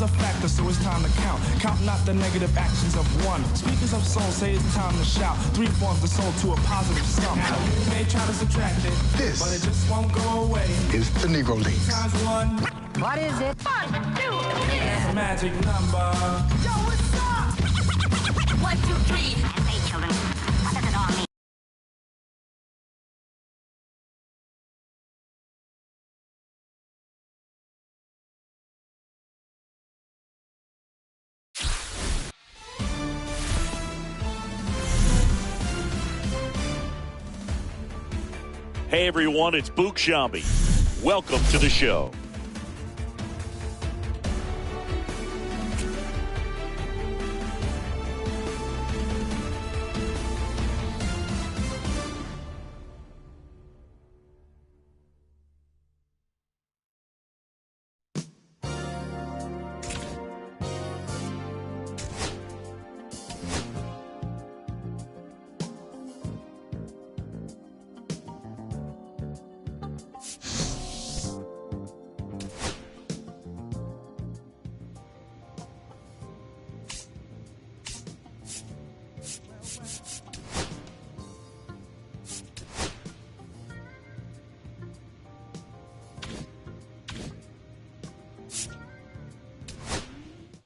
a factor, so it's time to count. Count not the negative actions of one. Speakers of soul say it's time to shout. Three forms the soul to a positive sum. Now, you may try to subtract it, but it just won't go away. Is the Negro Leagues. Times one. What is it? 1, 2, 3. Magic number. Yo, what's up? 1, 2, 3. Hey, children. What does it all mean? Hey everyone, it's Book Shambi. Welcome to the show.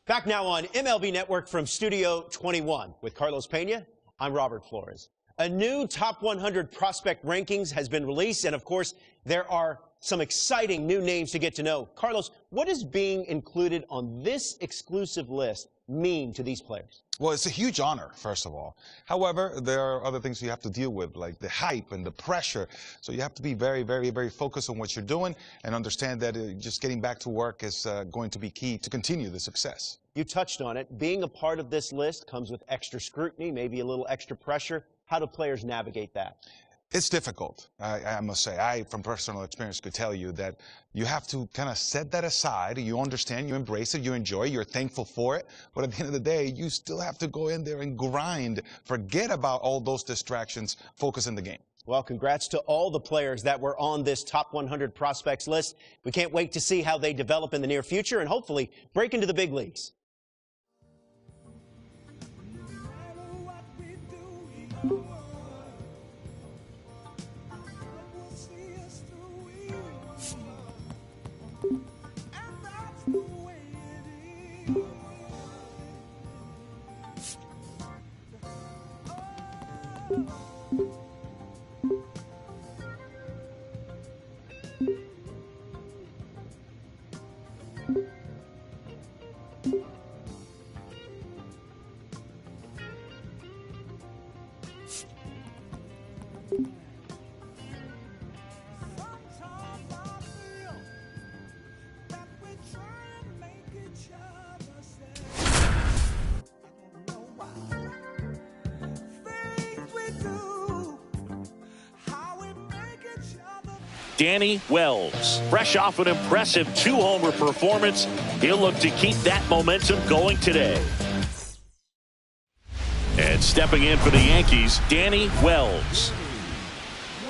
Back now on MLB Network from Studio 21 with Carlos Pena. I'm Robert Flores. A new Top 100 prospect rankings has been released, and of course, there are some exciting new names to get to know. Carlos, what does being included on this exclusive list mean to these players? Well, it's a huge honor, first of all. However, there are other things you have to deal with, like the hype and the pressure. So you have to be very, very, very focused on what you're doing and understand that just getting back to work is going to be key to continue the success. You touched on it. Being a part of this list comes with extra scrutiny, maybe a little extra pressure. How do players navigate that? It's difficult, I must say. I, from personal experience, could tell you that you have to kind of set that aside. You understand, you embrace it, you enjoy it, you're thankful for it. But at the end of the day, you still have to go in there and grind. Forget about all those distractions. Focus in the game. Well, congrats to all the players that were on this Top 100 prospects list. We can't wait to see how they develop in the near future and hopefully break into the big leagues. Danny Wells, fresh off an impressive 2-homer performance, he'll look to keep that momentum going today. And stepping in for the Yankees, Danny Wells.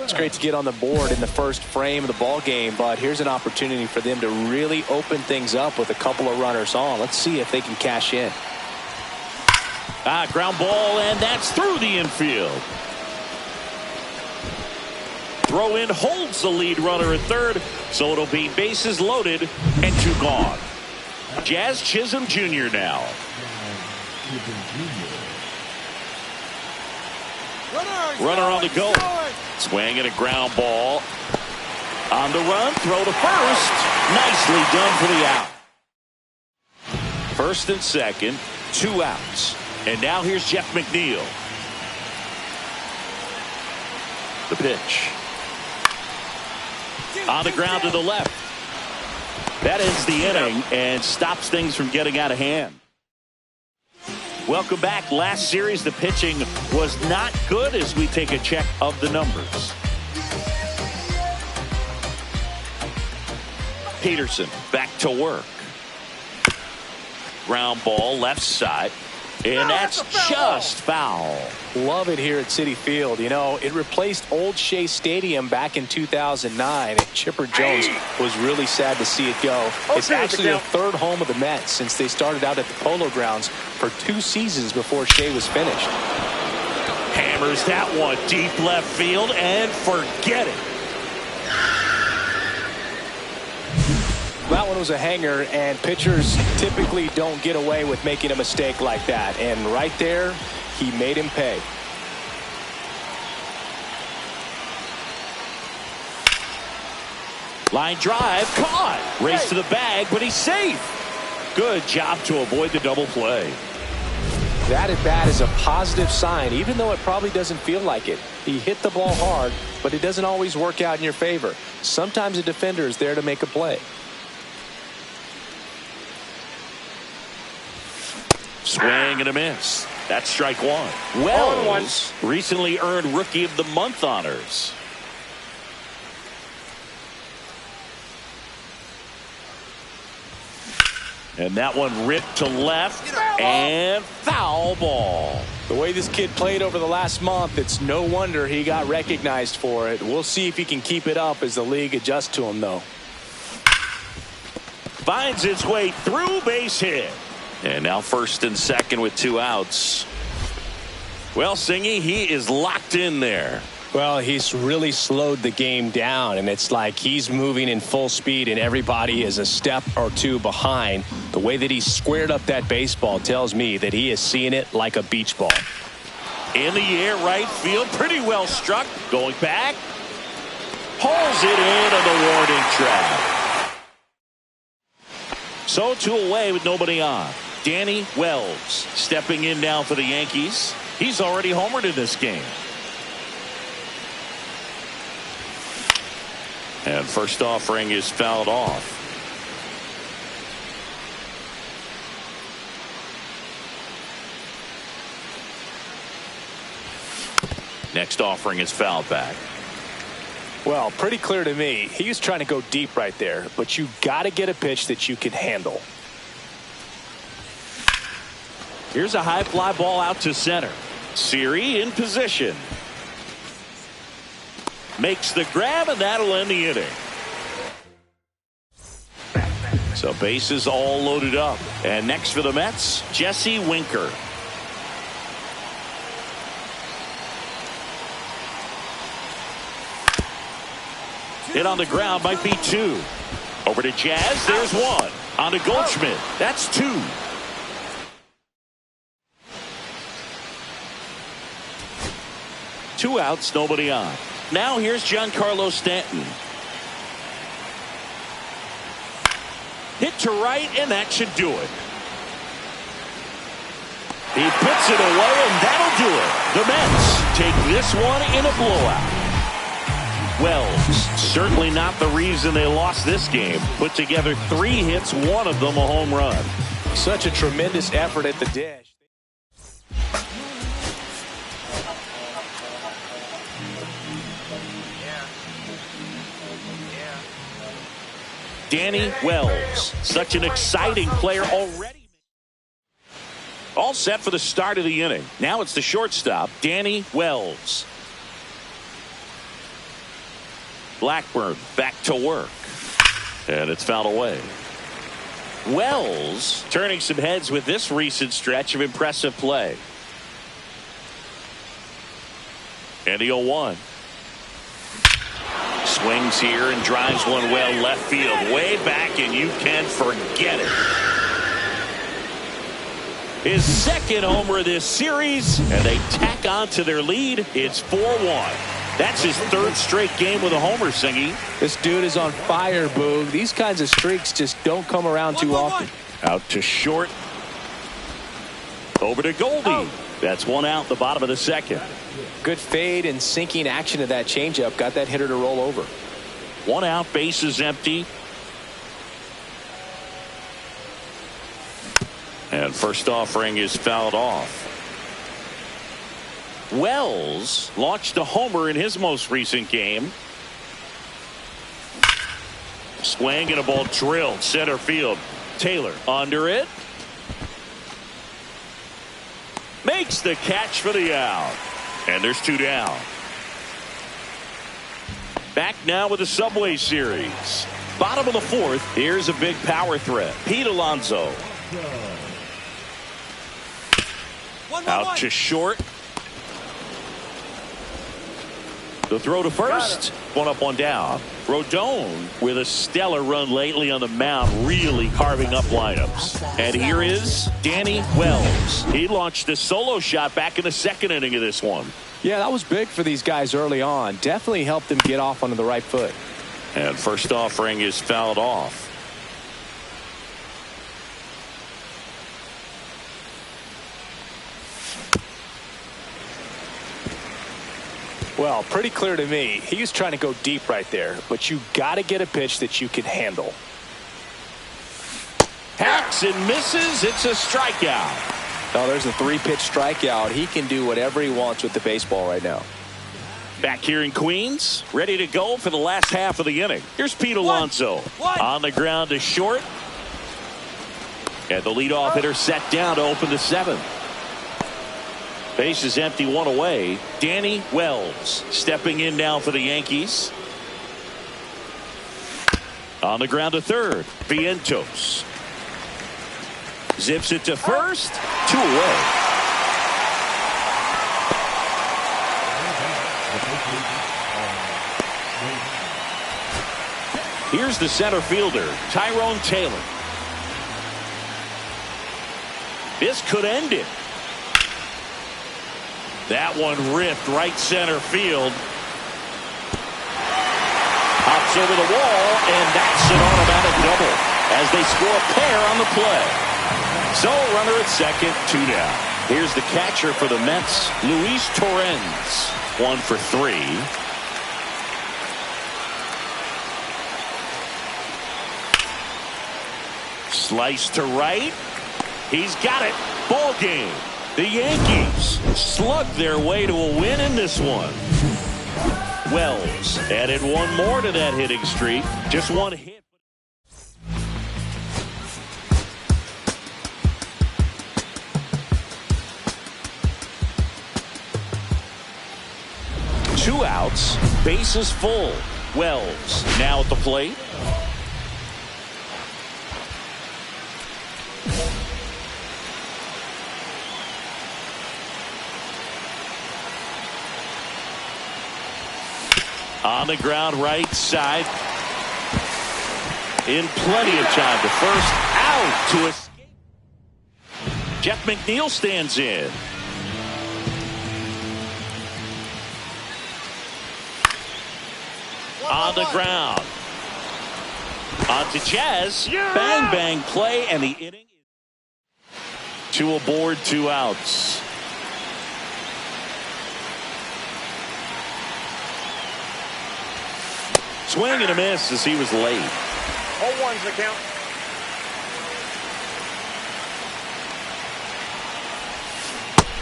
It's great to get on the board in the first frame of the ball game, but here's an opportunity for them to really open things up with a couple of runners on. Let's see if they can cash in. Ground ball, and that's through the infield. Throw in holds the lead runner at third, so it'll be bases loaded and 2 gone. Jazz Chisholm Jr. now. Runner on the go. Swing and a ground ball. On the run, throw to first. Nicely done for the out. First and second, 2 outs. And now here's Jeff McNeil. The pitch. On the ground to the left. That ends the inning and stops things from getting out of hand. Welcome back. Last series, the pitching was not good as we take a check of the numbers. Peterson back to work. Ground ball left side. And that's just foul. Love it here at Citi Field. You know, it replaced Old Shea Stadium back in 2009. And Chipper Jones was really sad to see it go. It's actually the third home of the Mets since they started out at the Polo Grounds for 2 seasons before Shea was finished. Hammers that one deep left field and forget it. That one was a hanger, and pitchers typically don't get away with making a mistake like that. And right there, he made him pay. Line drive, caught. Race to the bag, but he's safe. Good job to avoid the double play. That at bat is a positive sign, even though it probably doesn't feel like it. He hit the ball hard, but it doesn't always work out in your favor. Sometimes a defender is there to make a play. Swing and a miss. That's strike one. Wells recently earned Rookie of the Month honors. And that one ripped to left and foul ball. The way this kid played over the last month, it's no wonder he got recognized for it. We'll see if he can keep it up as the league adjusts to him, though. Finds its way through, base hit. And now first and second with 2 outs. Well, Singy, he is locked in there. Well, he's really slowed the game down, and it's like he's moving in full speed and everybody is a step or 2 behind. The way that he squared up that baseball tells me that he is seeing it like a beach ball. In the air, right field, pretty well struck. Going back, pulls it in on the warning track. So 2 away with nobody on. Danny Wells stepping in now for the Yankees. He's already homered in this game. And first offering is fouled off. Next offering is fouled back. Well, pretty clear to me. He was trying to go deep right there, but you got to get a pitch that you can handle. Here's a high fly ball out to center. Siri in position. Makes the grab, and that'll end the inning. So bases all loaded up. And next for the Mets, Jesse Winker. Hit on the ground might be 2. Over to Jazz, there's 1. On to Goldschmidt, that's 2. Two outs, nobody on. Now here's Giancarlo Stanton. Hit to right, and that should do it. He puts it away, and that'll do it. The Mets take this one in a blowout. Wells, certainly not the reason they lost this game. Put together 3 hits, 1 of them a home run. Such a tremendous effort at the dish. Danny Wells, such an exciting player already. All set for the start of the inning. Now it's the shortstop, Danny Wells. Blackburn back to work. And it's fouled away. Wells turning some heads with this recent stretch of impressive play. And the 0-1. Swings here and drives one well left field. Way back, and you can forget it. His second homer of this series, and they tack on to their lead. It's 4-1. That's his 3rd straight game with a homer, Singy. This dude is on fire, Boog. These kinds of streaks just don't come around too often. Out to short. Over to Goldie. That's 1 out, the bottom of the 2nd. Good fade and sinking action of that changeup got that hitter to roll over. 1 out, bases empty. And first offering is fouled off. Wells launched a homer in his most recent game. Swing and a ball drilled center field. Taylor under it. Makes the catch for the out. And there's 2 down. Back now with the Subway Series. Bottom of the 4th. Here's a big power threat. Pete Alonso. Out to short. The throw to first. 1 up, 1 down. Rodon with a stellar run lately on the mound, really carving up lineups. And here is Danny Wells. He launched a solo shot back in the 2nd inning of this one. Yeah, that was big for these guys early on. Definitely helped them get off onto the right foot. And first offering is fouled off. Well, pretty clear to me. He was trying to go deep right there, but you got to get a pitch that you can handle. Hacks and misses. It's a strikeout. Oh, there's a 3-pitch strikeout. He can do whatever he wants with the baseball right now. Back here in Queens, ready to go for the last half of the inning. Here's Pete Alonso on the ground to short. And the leadoff hitter set down to open the 7th. Base is empty, 1 away. Danny Wells stepping in now for the Yankees. On the ground to 3rd. Vientos zips it to first. 2 away. Here's the center fielder, Tyrone Taylor. This could end it. That one ripped right center field. Hops over the wall, and that's an automatic double as they score a pair on the play. So runner at 2nd, 2 down. Here's the catcher for the Mets, Luis Torrens. 1 for 3. Slice to right. He's got it. Ball game. The Yankees slug their way to a win in this one. Wells added 1 more to that hitting streak. Just 1 hit. Two outs, bases full. Wells now at the plate. On the ground right side. In plenty of time to first. Out to escape. Jeff McNeil stands in. On the ground. On to Jazz. Bang, bang play, and the inning. 2 aboard, 2 outs. Swing and a miss as he was late. 0-1's the count.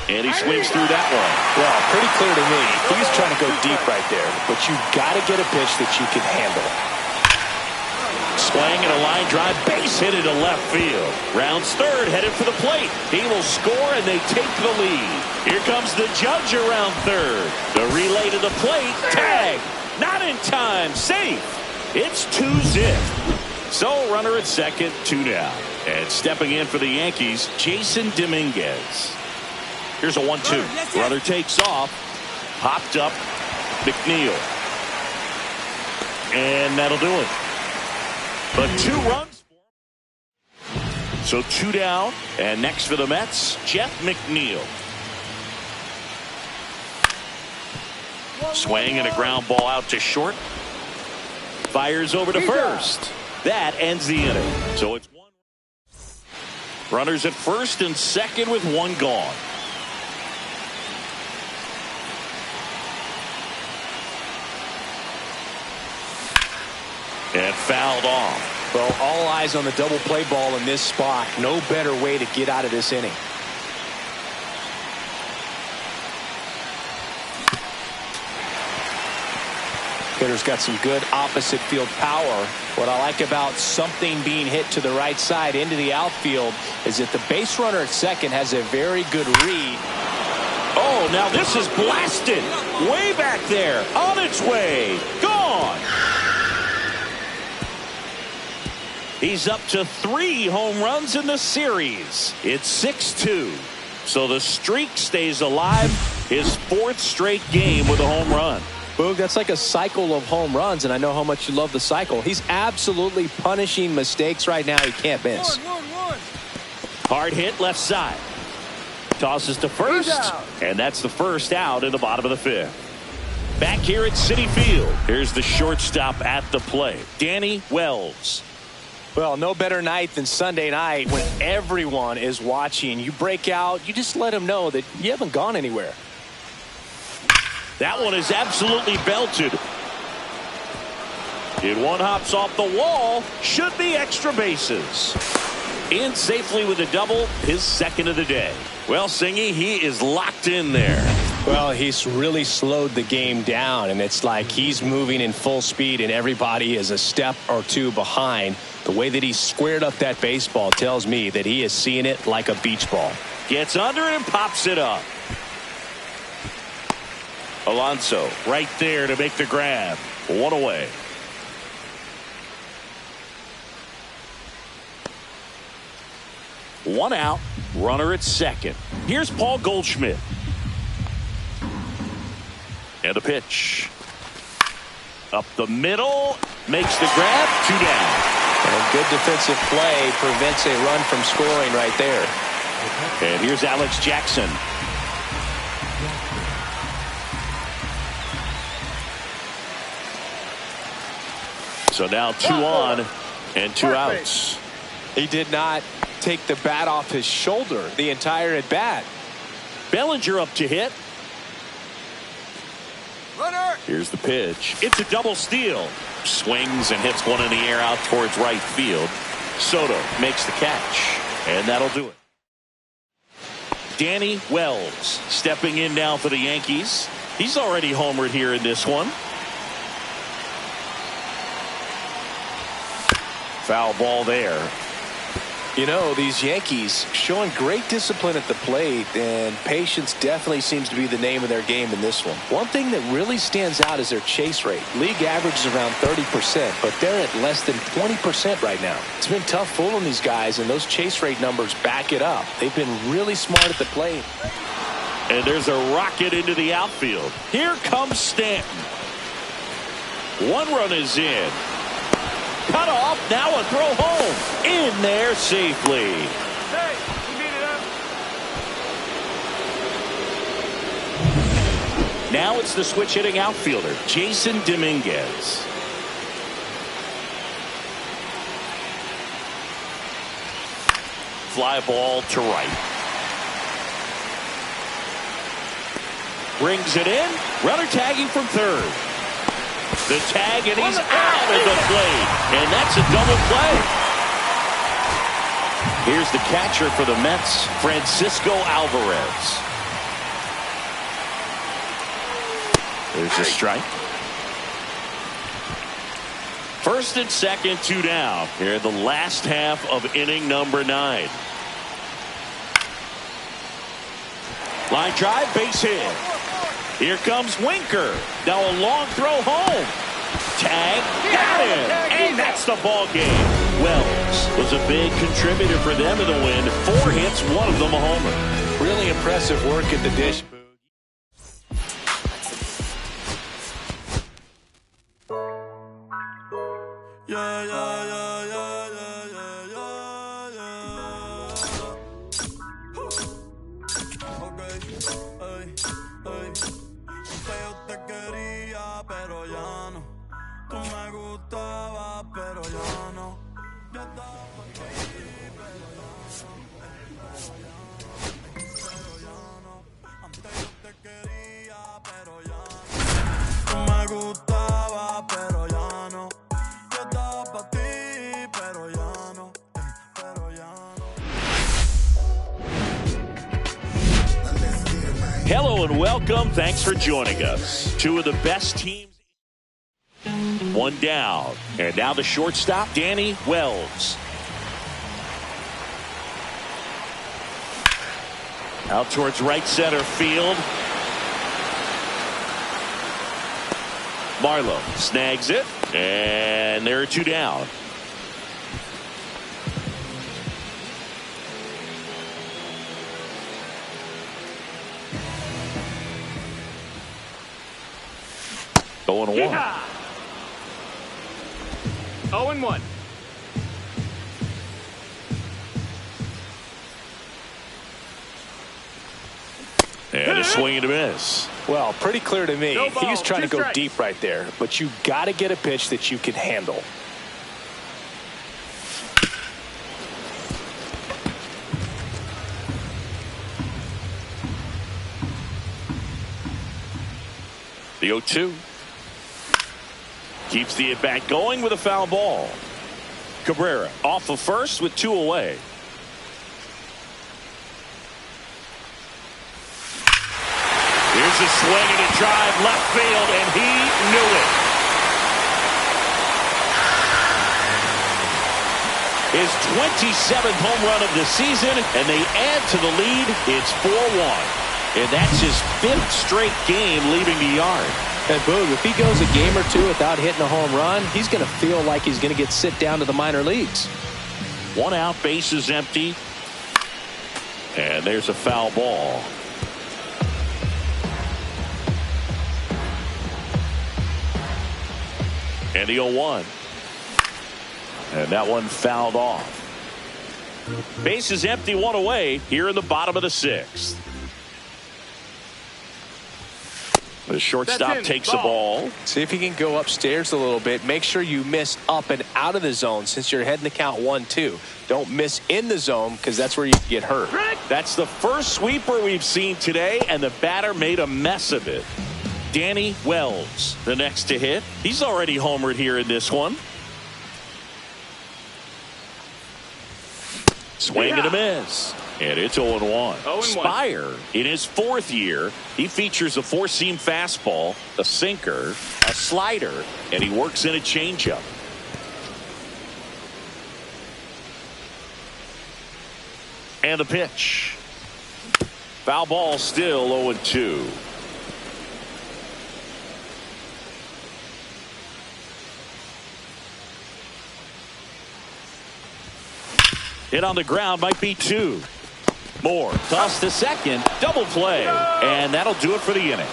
And he swings through that one. Well, pretty clear to me. He's trying to go deep right there, but you got to get a pitch that you can handle. Swing and a line drive, base hit into left field. Rounds 3rd, headed for the plate. He will score, and they take the lead. Here comes the judge around 3rd. The relay to the plate, tag. Not in time, safe. It's 2-zip. So runner at 2nd, 2 down. And stepping in for the Yankees, Jason Dominguez. Here's a 1-2. Runner takes off. Hopped up. McNeil. And that'll do it. But 2 runs. So 2 down. And next for the Mets, Jeff McNeil. Swing and a ground ball out to short. Fires over to first. That ends the inning. So it's 1. Runners at 1st and 2nd with 1 gone. And fouled off. Well, all eyes on the double play ball in this spot. No better way to get out of this inning. Hitter's got some good opposite field power. What I like about something being hit to the right side into the outfield is that the base runner at second has a very good read. Oh, now this is blasted. Way back there. On its way. Gone. He's up to 3 home runs in the series. It's 6-2. So the streak stays alive. His 4th straight game with a home run. Boog, that's like a cycle of home runs, and I know how much you love the cycle. He's absolutely punishing mistakes right now he can't miss. Hard hit left side. Tosses to first, and that's the first out in the bottom of the 5th. Back here at Citi Field, here's the shortstop at the plate, Danny Wells. Well, no better night than Sunday night when everyone is watching. You break out, you just let them know that you haven't gone anywhere. That one is absolutely belted. It one hops off the wall. Should be extra bases. In safely with a double, his 2nd of the day. Well, Singy, he is locked in there. Well, he's really slowed the game down, and it's like he's moving in full speed, and everybody is a step or 2 behind. The way that he squared up that baseball tells me that he is seeing it like a beach ball. Gets under it and pops it up. Alonso right there to make the grab. 1 away. One out. Runner at second. Here's Paul Goldschmidt. And a pitch. Up the middle. Makes the grab. 2 down. And good defensive play prevents a run from scoring right there. And here's Alex Jackson. So now 2 on and 2 outs. He did not take the bat off his shoulder the entire at bat. Bellinger up to hit. Runner. Here's the pitch. It's a double steal. Swings and hits one in the air out towards right field. Soto makes the catch, and that'll do it. Danny Wells stepping in now for the Yankees. He's already homered here in this one. Foul ball there. You know, these Yankees showing great discipline at the plate, and patience definitely seems to be the name of their game in this one. One thing that really stands out is their chase rate. League average is around 30%, but they're at less than 20% right now. It's been tough fooling these guys, and those chase rate numbers back it up. They've been really smart at the plate. And there's a rocket into the outfield. Here comes Stanton. 1 run is in. Cut off, now a throw home. In there safely. Hey, we need it up. Now it's the switch hitting outfielder, Jason Dominguez. Fly ball to right. Brings it in. Runner tagging from third. The tag, and he's out of the plate. And that's a double play. Here's the catcher for the Mets, Francisco Alvarez. There's a strike. First and second, 2 down. Here in the last half of inning number 9. Line drive, base hit. Here comes Winker. Now a long throw home. Tag, got him. And that's the ball game. Wells was a big contributor for them in the win. 4 hits, 1 of them a homer. Really impressive work at the dish. Hello and welcome. Thanks for joining us. 2 of the best teams. One down. And now the shortstop, Danny Wells. Out towards right center field. Marlowe snags it. And there are two down. Going 1. 0-1. And a swing and a miss. Well, pretty clear to me. No ball, He was trying to go strikes. deep right there, but you got to get a pitch that you can handle. The 0-2. Keeps the at-bat going with a foul ball. Cabrera off of first with 2 away. Here's a swing and a drive left field, and he knew it. His 27th home run of the season, and they add to the lead. It's 4-1. And that's his 5th straight game leaving the yard. And Boog, if he goes a game or two without hitting a home run, he's going to feel like he's going to get sit down to the minor leagues. 1 out, bases empty. And there's a foul ball. And the 0-1. And that one fouled off. Bases empty, 1 away here in the bottom of the 6th. The shortstop takes the ball. See if he can go upstairs a little bit. Make sure you miss up and out of the zone since you're heading to count 1-2. Don't miss in the zone because that's where you get hurt. That's the first sweeper we've seen today, and the batter made a mess of it. Danny Wells, the next to hit. He's already homered here in this one. Swing and a miss. And it's 0-1. Spire, in his 4th year, he features a 4-seam fastball, a sinker, a slider, and he works in a changeup. And the pitch. Foul ball, still 0-2. Hit on the ground, might be 2. Moore toss to second, double play, and that'll do it for the inning.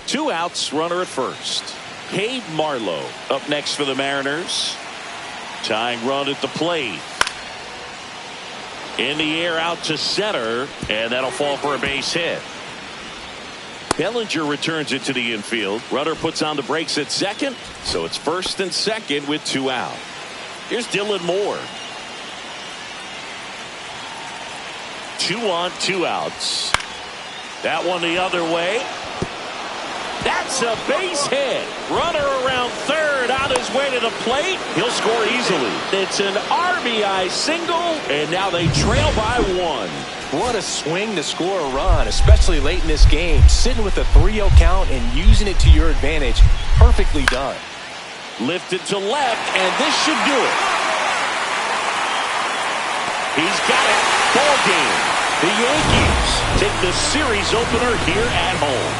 2 outs, runner at first. Cade Marlowe up next for the Mariners. Tying run at the plate. In the air out to center, and that'll fall for a base hit. Bellinger returns it to the infield. Runner puts on the brakes at second, so it's first and second with 2 out. Here's Dylan Moore. 2 on, 2 outs. That one the other way. That's a base hit. Runner around third on his way to the plate. He'll score easily. It's an RBI single, and now they trail by 1. What a swing to score a run, especially late in this game. Sitting with a 3-0 count and using it to your advantage. Perfectly done. Lifted to left, and this should do it. He's got it. Ball game. The Yankees take the series opener here at home.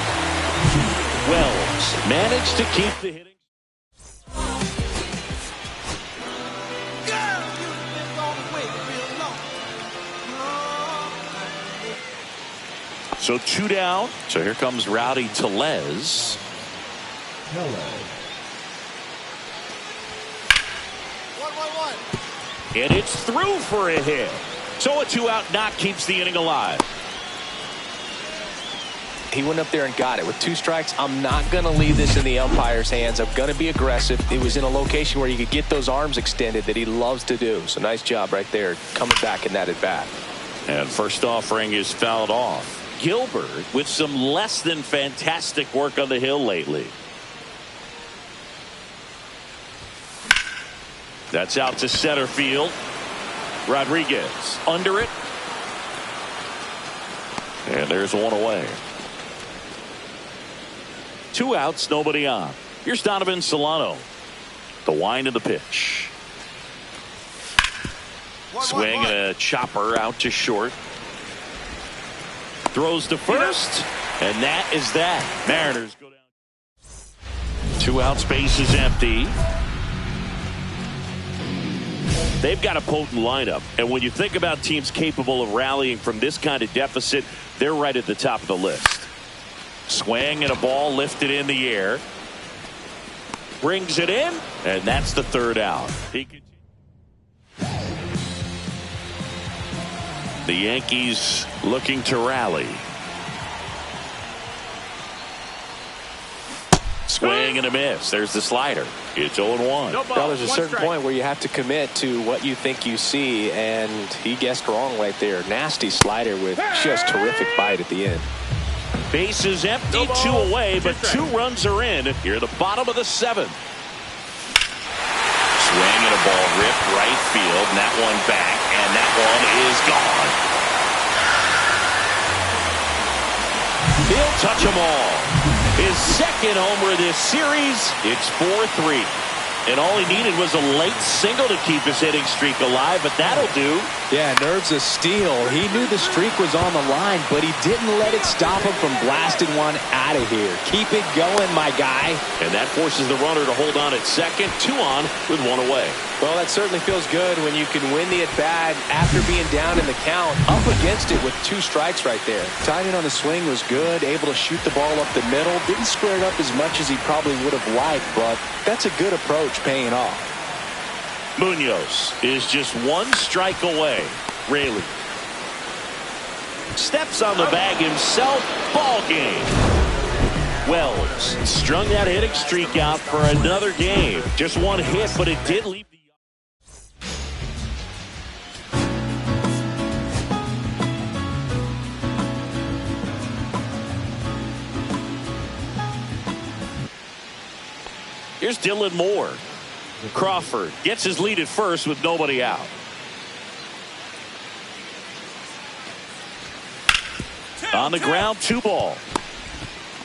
Wells managed to keep the hitting. So 2 down. So here comes Rowdy Tellez. And it's through for a hit. So a 2-out knock keeps the inning alive. He went up there and got it. With 2 strikes, I'm not going to leave this in the umpire's hands. I'm going to be aggressive. It was in a location where you could get those arms extended that he loves to do. So nice job right there coming back in that at bat. And first offering is fouled off. Gilbert with some less than fantastic work on the hill lately. That's out to center field. Rodriguez under it. And there's 1 away. 2 outs, nobody on. Here's Donovan Solano. The wind of the pitch. Swing and a chopper out to short. Throws to first, and that is that. Mariners go down. 2 outs, base is empty. They've got a potent lineup, and when you think about teams capable of rallying from this kind of deficit, they're right at the top of the list. Swing and a ball lifted in the air. Brings it in, and that's the 3rd out. The Yankees looking to rally. Swing and a miss. There's the slider. It's 0-1. Well, there's a certain point where you have to commit to what you think you see, and he guessed wrong right there. Nasty slider with just terrific bite at the end. Base is empty, 2 away, but 2 runs are in. Here at the bottom of the 7th. Swing and a ball ripped right field, and that one back, and that one is gone. He'll touch them all. His 2nd homer this series. It's 4-3. And all he needed was a late single to keep his hitting streak alive, but that'll do. Yeah, nerves of steel. He knew the streak was on the line, but he didn't let it stop him from blasting one out of here. Keep it going, my guy. And that forces the runner to hold on at 2nd, 2 on with 1 away. Well, that certainly feels good when you can win the at-bat after being down in the count, up against it with 2 strikes right there. Timing on the swing was good, able to shoot the ball up the middle. Didn't square it up as much as he probably would have liked, but that's a good approach paying off. Munoz is just 1 strike away. Raley steps on the bag himself. Ball game. Wells strung that hitting streak out for another game. Just 1 hit, but it did leave the... Here's Dylan Moore. Crawford gets his lead at first with nobody out. On the ground, 2 ball.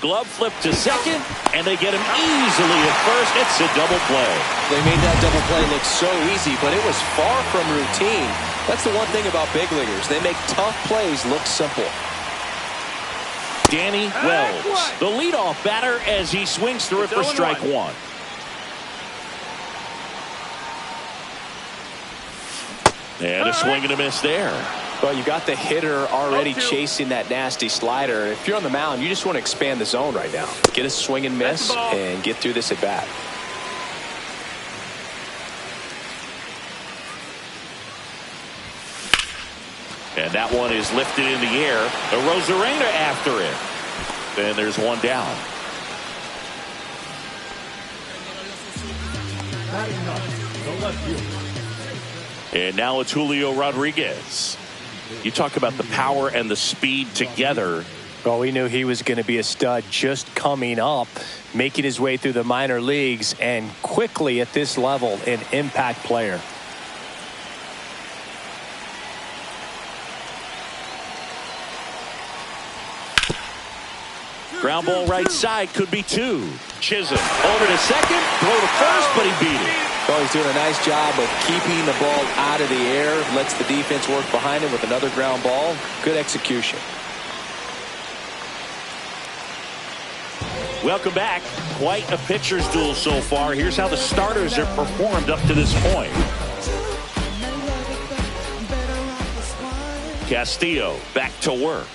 Glove flip to 2nd, and they get him easily at first. It's a double play. They made that double play look so easy, but it was far from routine. That's the one thing about big leaguers. They make tough plays look simple. Danny Wells, the leadoff batter, as he swings through it for strike 1. And a swing and a miss there. Well, you got the hitter already chasing that nasty slider. If you're on the mound, you just want to expand the zone right now. Get a swing and miss and get through this at bat. And that one is lifted in the air. A Rosarena after it. And there's 1 down. And now it's Julio Rodriguez. You talk about the power and the speed together. Well, we knew he was going to be a stud just coming up, making his way through the minor leagues, and quickly at this level, an impact player. Ground ball right side, could be 2. Chisholm over to 2nd, throw to first, but he beat it. Well, he's doing a nice job of keeping the ball out of the air, lets the defense work behind him with another ground ball. Good execution. Welcome back. Quite a pitcher's duel so far. Here's how the starters have performed up to this point. Castillo back to work.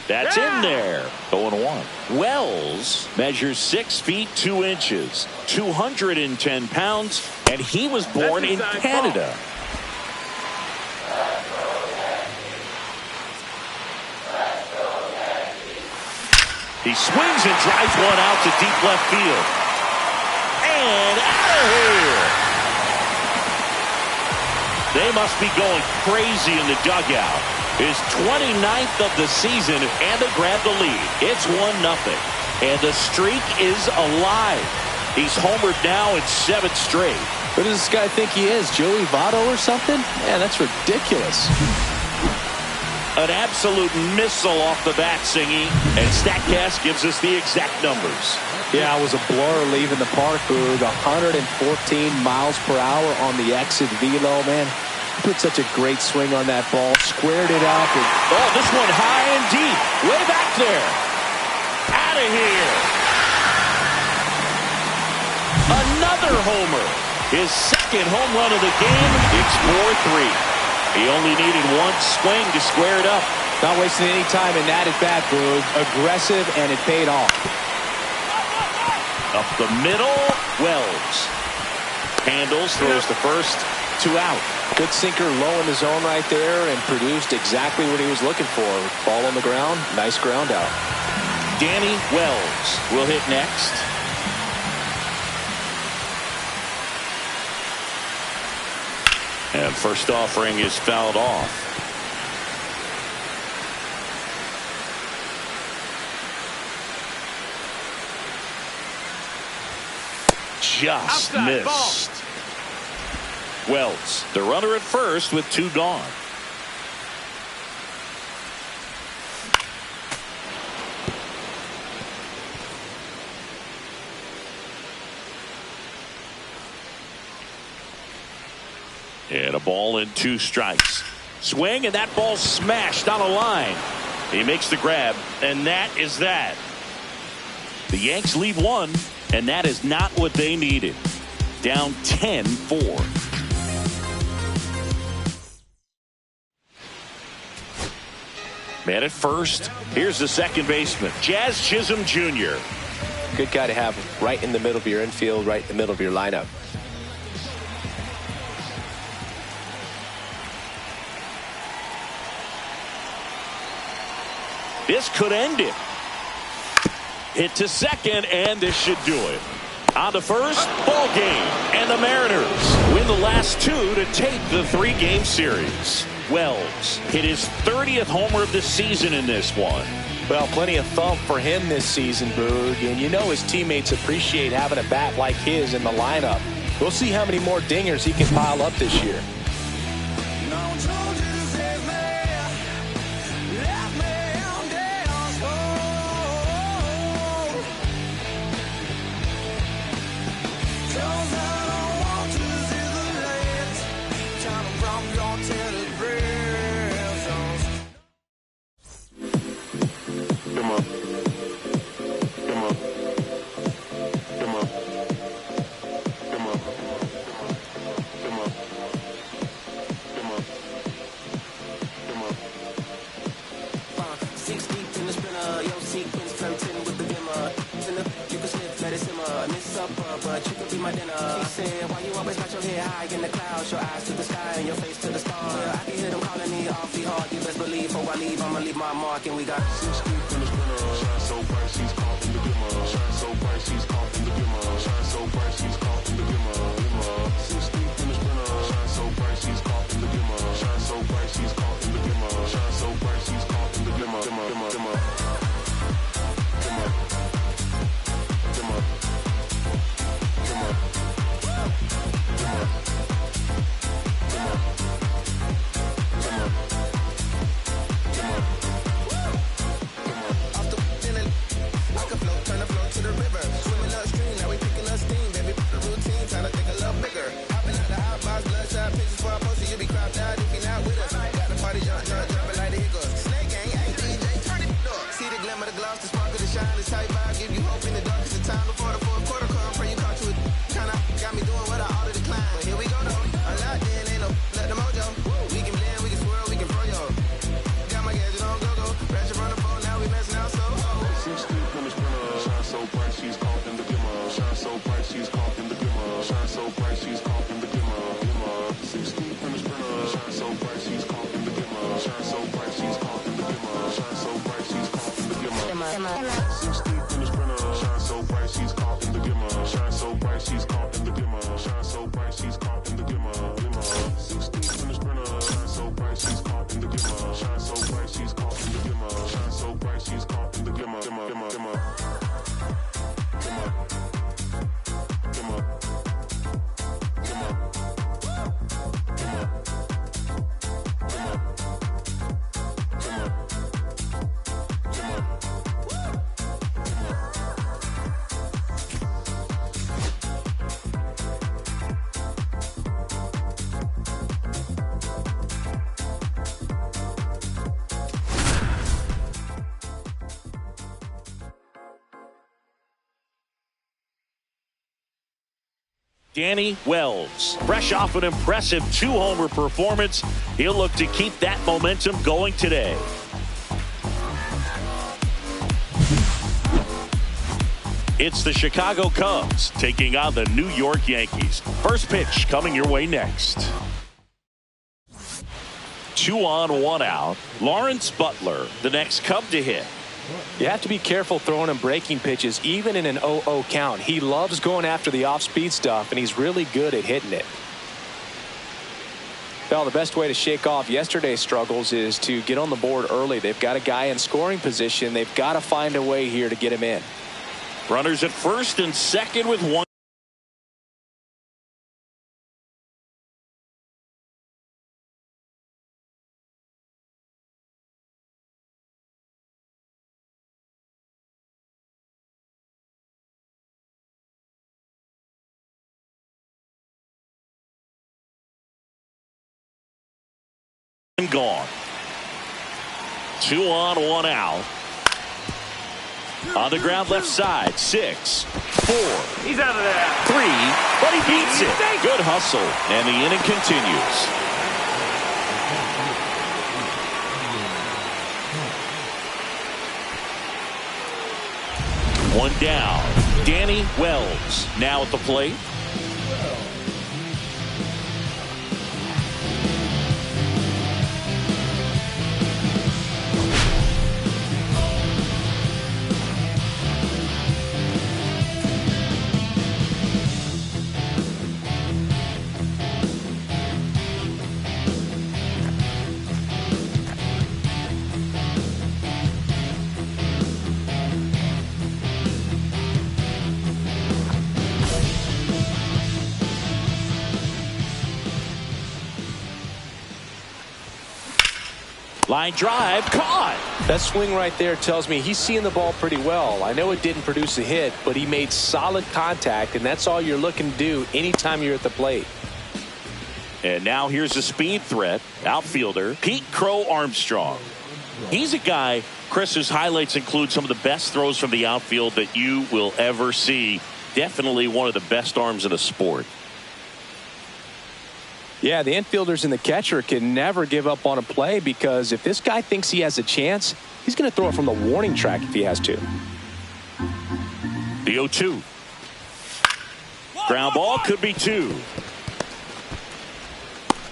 That's in there. 0-1. Wells measures 6 feet 2 inches, 210 pounds, and he was born in Canada. He swings and drives one out to deep left field. And out of here. They must be going crazy in the dugout. His 29th of the season, and they grab the lead. It's 1-0, and the streak is alive. He's homered now in 7 straight. Who does this guy think he is, Joey Votto or something? Man, that's ridiculous. An absolute missile off the bat, Singy. And StatCast gives us the exact numbers. Yeah, it was a blur leaving the park, Boog. 114 miles per hour on the exit velo, man. Put such a great swing on that ball. Squared it up. And oh, this one high and deep. Way back there. Out of here. Another homer. His second home run of the game. It's 4-3. He only needed one swing to square it up. Not wasting any time in that at bat, Boog. Aggressive, and it paid off. Up the middle, Wells. Handles, throws the first, 2 out. Good sinker low in the zone right there and produced exactly what he was looking for. Ball on the ground, nice ground out. Danny Wells will hit next. And first offering is fouled off. Just missed. Wells, the runner at first with 2 gone. And a ball and 2 strikes. Swing, and that ball smashed on a line. He makes the grab, and that is that. The Yanks leave 1, and that is not what they needed. Down 10-4. Man at first. Here's the second baseman, Jazz Chisholm Jr. Good guy to have right in the middle of your infield, right in the middle of your lineup. This could end it. Hit to second, and this should do it. On to first, ball game. And the Mariners win the last 2 to take the 3-game series. Wells hit his 30th homer of the season in this one. Well, plenty of thump for him this season, Boog. And you know his teammates appreciate having a bat like his in the lineup. We'll see how many more dingers he can pile up this year. But you could be my dinner. She said, why you always got your head high in the clouds, your eyes to the sky and your face to the stars. I can hear them calling me awfully hard. You best believe before I leave, I'ma leave my mark. And we got 6 feet in the spinner. Shine so bright, she's caught in the glimmer. Shine so bright, she's caught in the glimmer. Shine so bright, she's caught in the glimmer. 6 feet in the spinner. Shine so bright, she's caught in the glimmer. Shine so bright, she's caught in the glimmer. Shine so bright, she's caught in the glimmer. Danny Wells, fresh off an impressive 2-homer performance, he'll look to keep that momentum going today. It's the Chicago Cubs taking on the New York Yankees. First pitch coming your way next. 2 on, 1 out. Lawrence Butler, the next Cub to hit. You have to be careful throwing him breaking pitches, even in an 0-0 count. He loves going after the off-speed stuff, and he's really good at hitting it. Well, the best way to shake off yesterday's struggles is to get on the board early. They've got a guy in scoring position. They've got to find a way here to get him in. Runners at first and second with 1. Gone. 2 on, 1 out. On the ground left side. 6, 4. He's out of there. 3, but he beats it. Good hustle, and the inning continues. One down. Danny Wells now at the plate. Line drive, caught. That swing right there tells me he's seeing the ball pretty well. I know it didn't produce a hit, but he made solid contact, and that's all you're looking to do anytime you're at the plate. And now here's a speed threat, outfielder Pete Crow Armstrong. He's a guy, Chris, whose highlights include some of the best throws from the outfield that you will ever see. Definitely one of the best arms in the sport. Yeah, the infielders and the catcher can never give up on a play, because if this guy thinks he has a chance, he's going to throw it from the warning track if he has to. The 0-2. Ground ball, could be 2.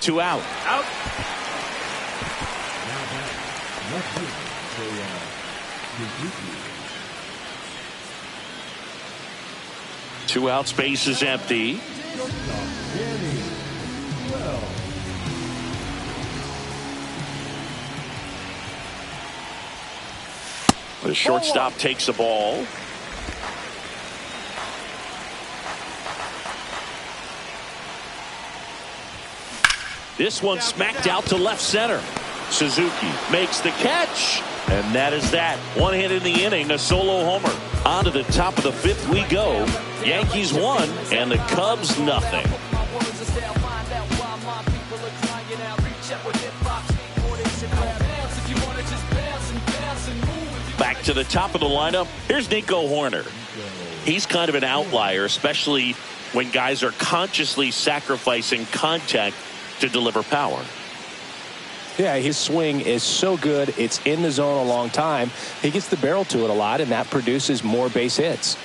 2 out. Out. Two out, space is empty. The shortstop takes the ball. This one smacked out to left center. Suzuki makes the catch, and that is that. One hit in the inning, a solo homer. On to the top of the 5th we go. Yankees 1 and the Cubs nothing. Back to the top of the lineup. Here's Nico Horner. He's kind of an outlier, especially when guys are consciously sacrificing contact to deliver power. Yeah, his swing is so good. It's in the zone a long time. He gets the barrel to it a lot, and that produces more base hits.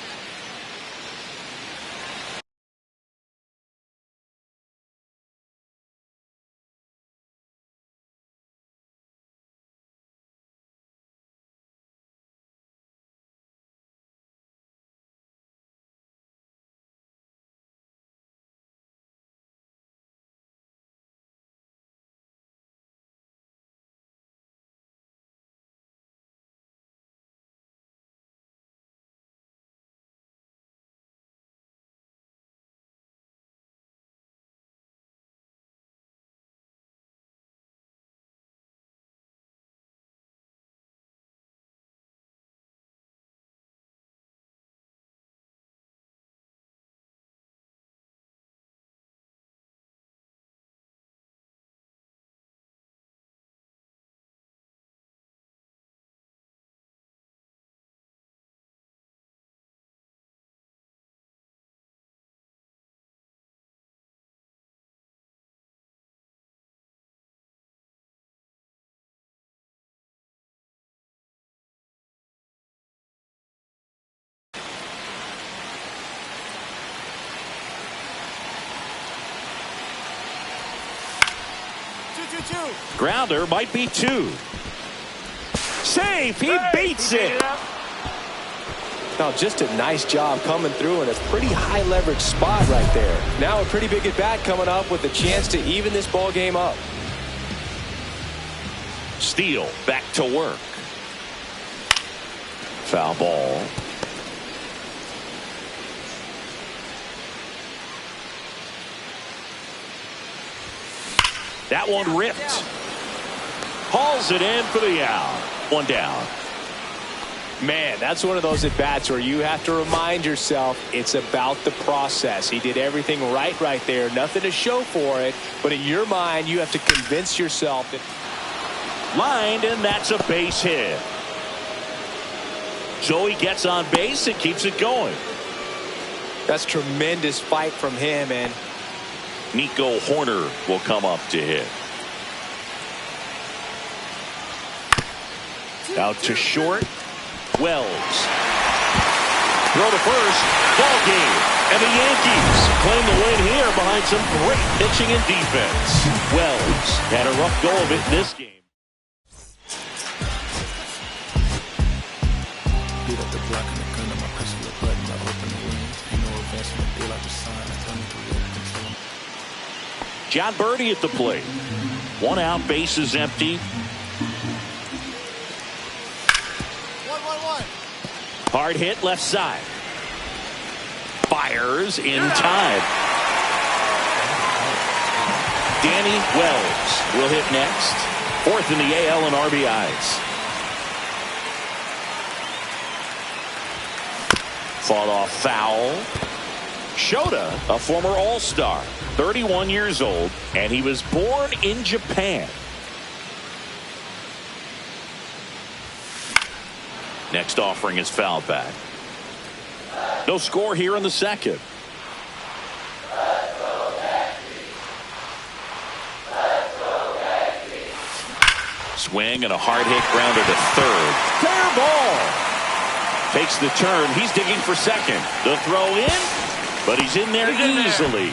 Grounder might be 2. Safe. He beats it. Now, just a nice job coming through in a pretty high leverage spot right there. Now a pretty big at bat coming up with a chance to even this ball game up. Steele back to work. Foul ball. That one ripped. Hauls it in for the out. 1 down. Man, that's one of those at-bats where you have to remind yourself it's about the process. He did everything right there. Nothing to show for it. But in your mind, you have to convince yourself that... Lined, and that's a base hit. So he gets on base and keeps it going. That's tremendous fight from him, and Nico Horner will come up to hit. Out to short. Wells. Throw to first. Ball game. And the Yankees claim the win here behind some great pitching and defense. Wells had a rough go of it in this game. Beat up the block and the gun on my press the button. I open the wings. Ain't no advance on the deal. I just signed. I tell me to real control. John Birdie at the plate. 1 out, bases empty. 1-1-1. Hard hit left side. Fires in time. Danny Wells will hit next. 4th in the AL in RBIs. Fought off foul. Shota, a former All-Star, 31 years old, and he was born in Japan. Next offering is fouled back. No score here in the second. Swing and a hard hit grounder to third. Fair ball. Takes the turn. He's digging for second. The throw in, but he's in there easily.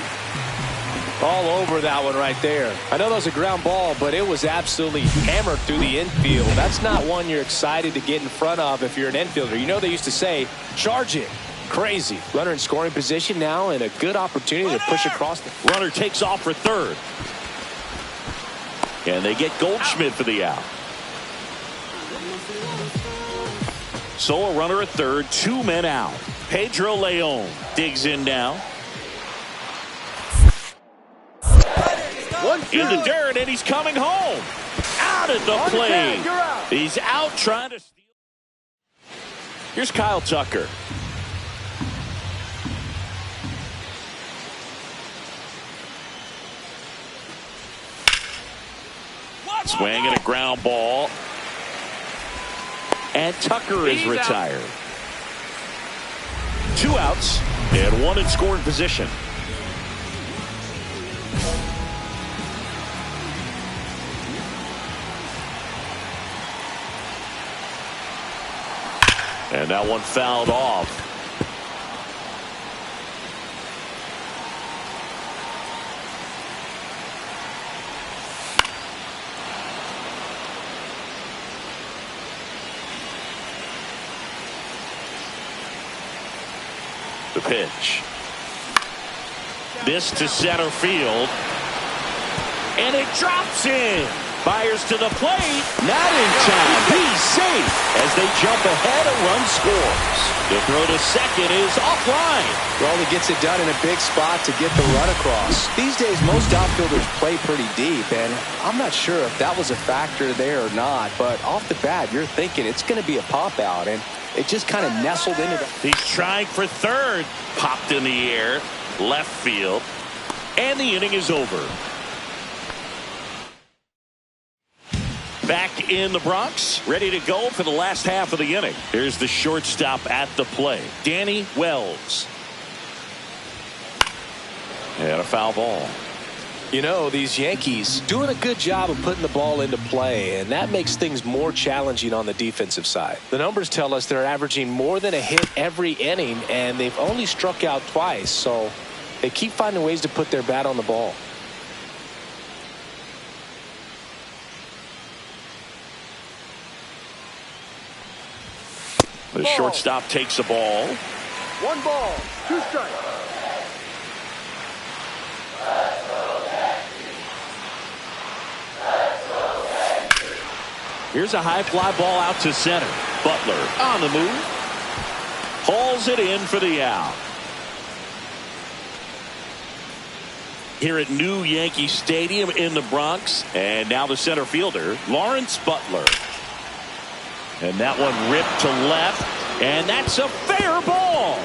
all over that one right there. I know that was a ground ball, but it was absolutely hammered through the infield. That's not one you're excited to get in front of if you're an infielder. You know they used to say, charge it. Crazy. Runner in scoring position now and a good opportunity to push across. Runner takes off for third. And they get Goldschmidt for the out. So a runner at third, 2 men out. Pedro Leon digs in now. In the dirt, and he's coming home. Out at the plate. He's out trying to steal. Here's Kyle Tucker. Swing and a ground ball. And Tucker is retired. 2 outs and 1 in scoring position. And that one fouled off. The pitch. This to center field. And it drops in. Fires to the plate. Not in time. He's safe as they jump ahead. A run scores. The throw to second is offline. Well, he gets it done in a big spot to get the run across. These days, most outfielders play pretty deep, and I'm not sure if that was a factor there or not, but off the bat, you're thinking it's going to be a pop out, and it just kind of nestled into the... He's trying for third. Popped in the air. Left field. And the inning is over. Back in the Bronx, ready to go for the last half of the inning. Here's the shortstop at the plate, Danny Wells. And a foul ball. You know, these Yankees doing a good job of putting the ball into play, and that makes things more challenging on the defensive side. The numbers tell us they're averaging more than a hit every inning, and they've only struck out twice, so they keep finding ways to put their bat on the ball. The shortstop takes the ball. 1 ball, 2 strikes. Here's a high fly ball out to center. Butler on the move. Hauls it in for the out. Here at New Yankee Stadium in the Bronx. And now the center fielder, Lawrence Butler. And that one ripped to left. And that's a fair ball.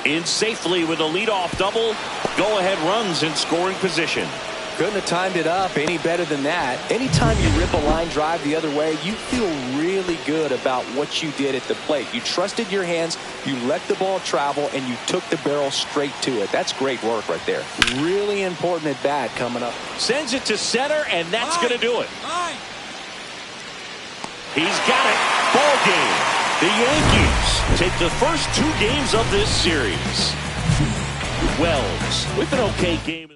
In safely with a leadoff double. Go-ahead runs in scoring position. Couldn't have timed it up any better than that. Anytime you rip a line drive the other way, you feel really good about what you did at the plate. You trusted your hands, you let the ball travel, and you took the barrel straight to it. That's great work right there. Really important at bat coming up. Sends it to center, and that's going to do it. He's got it. Ball game. The Yankees take the first 2 games of this series. Wells with an okay game.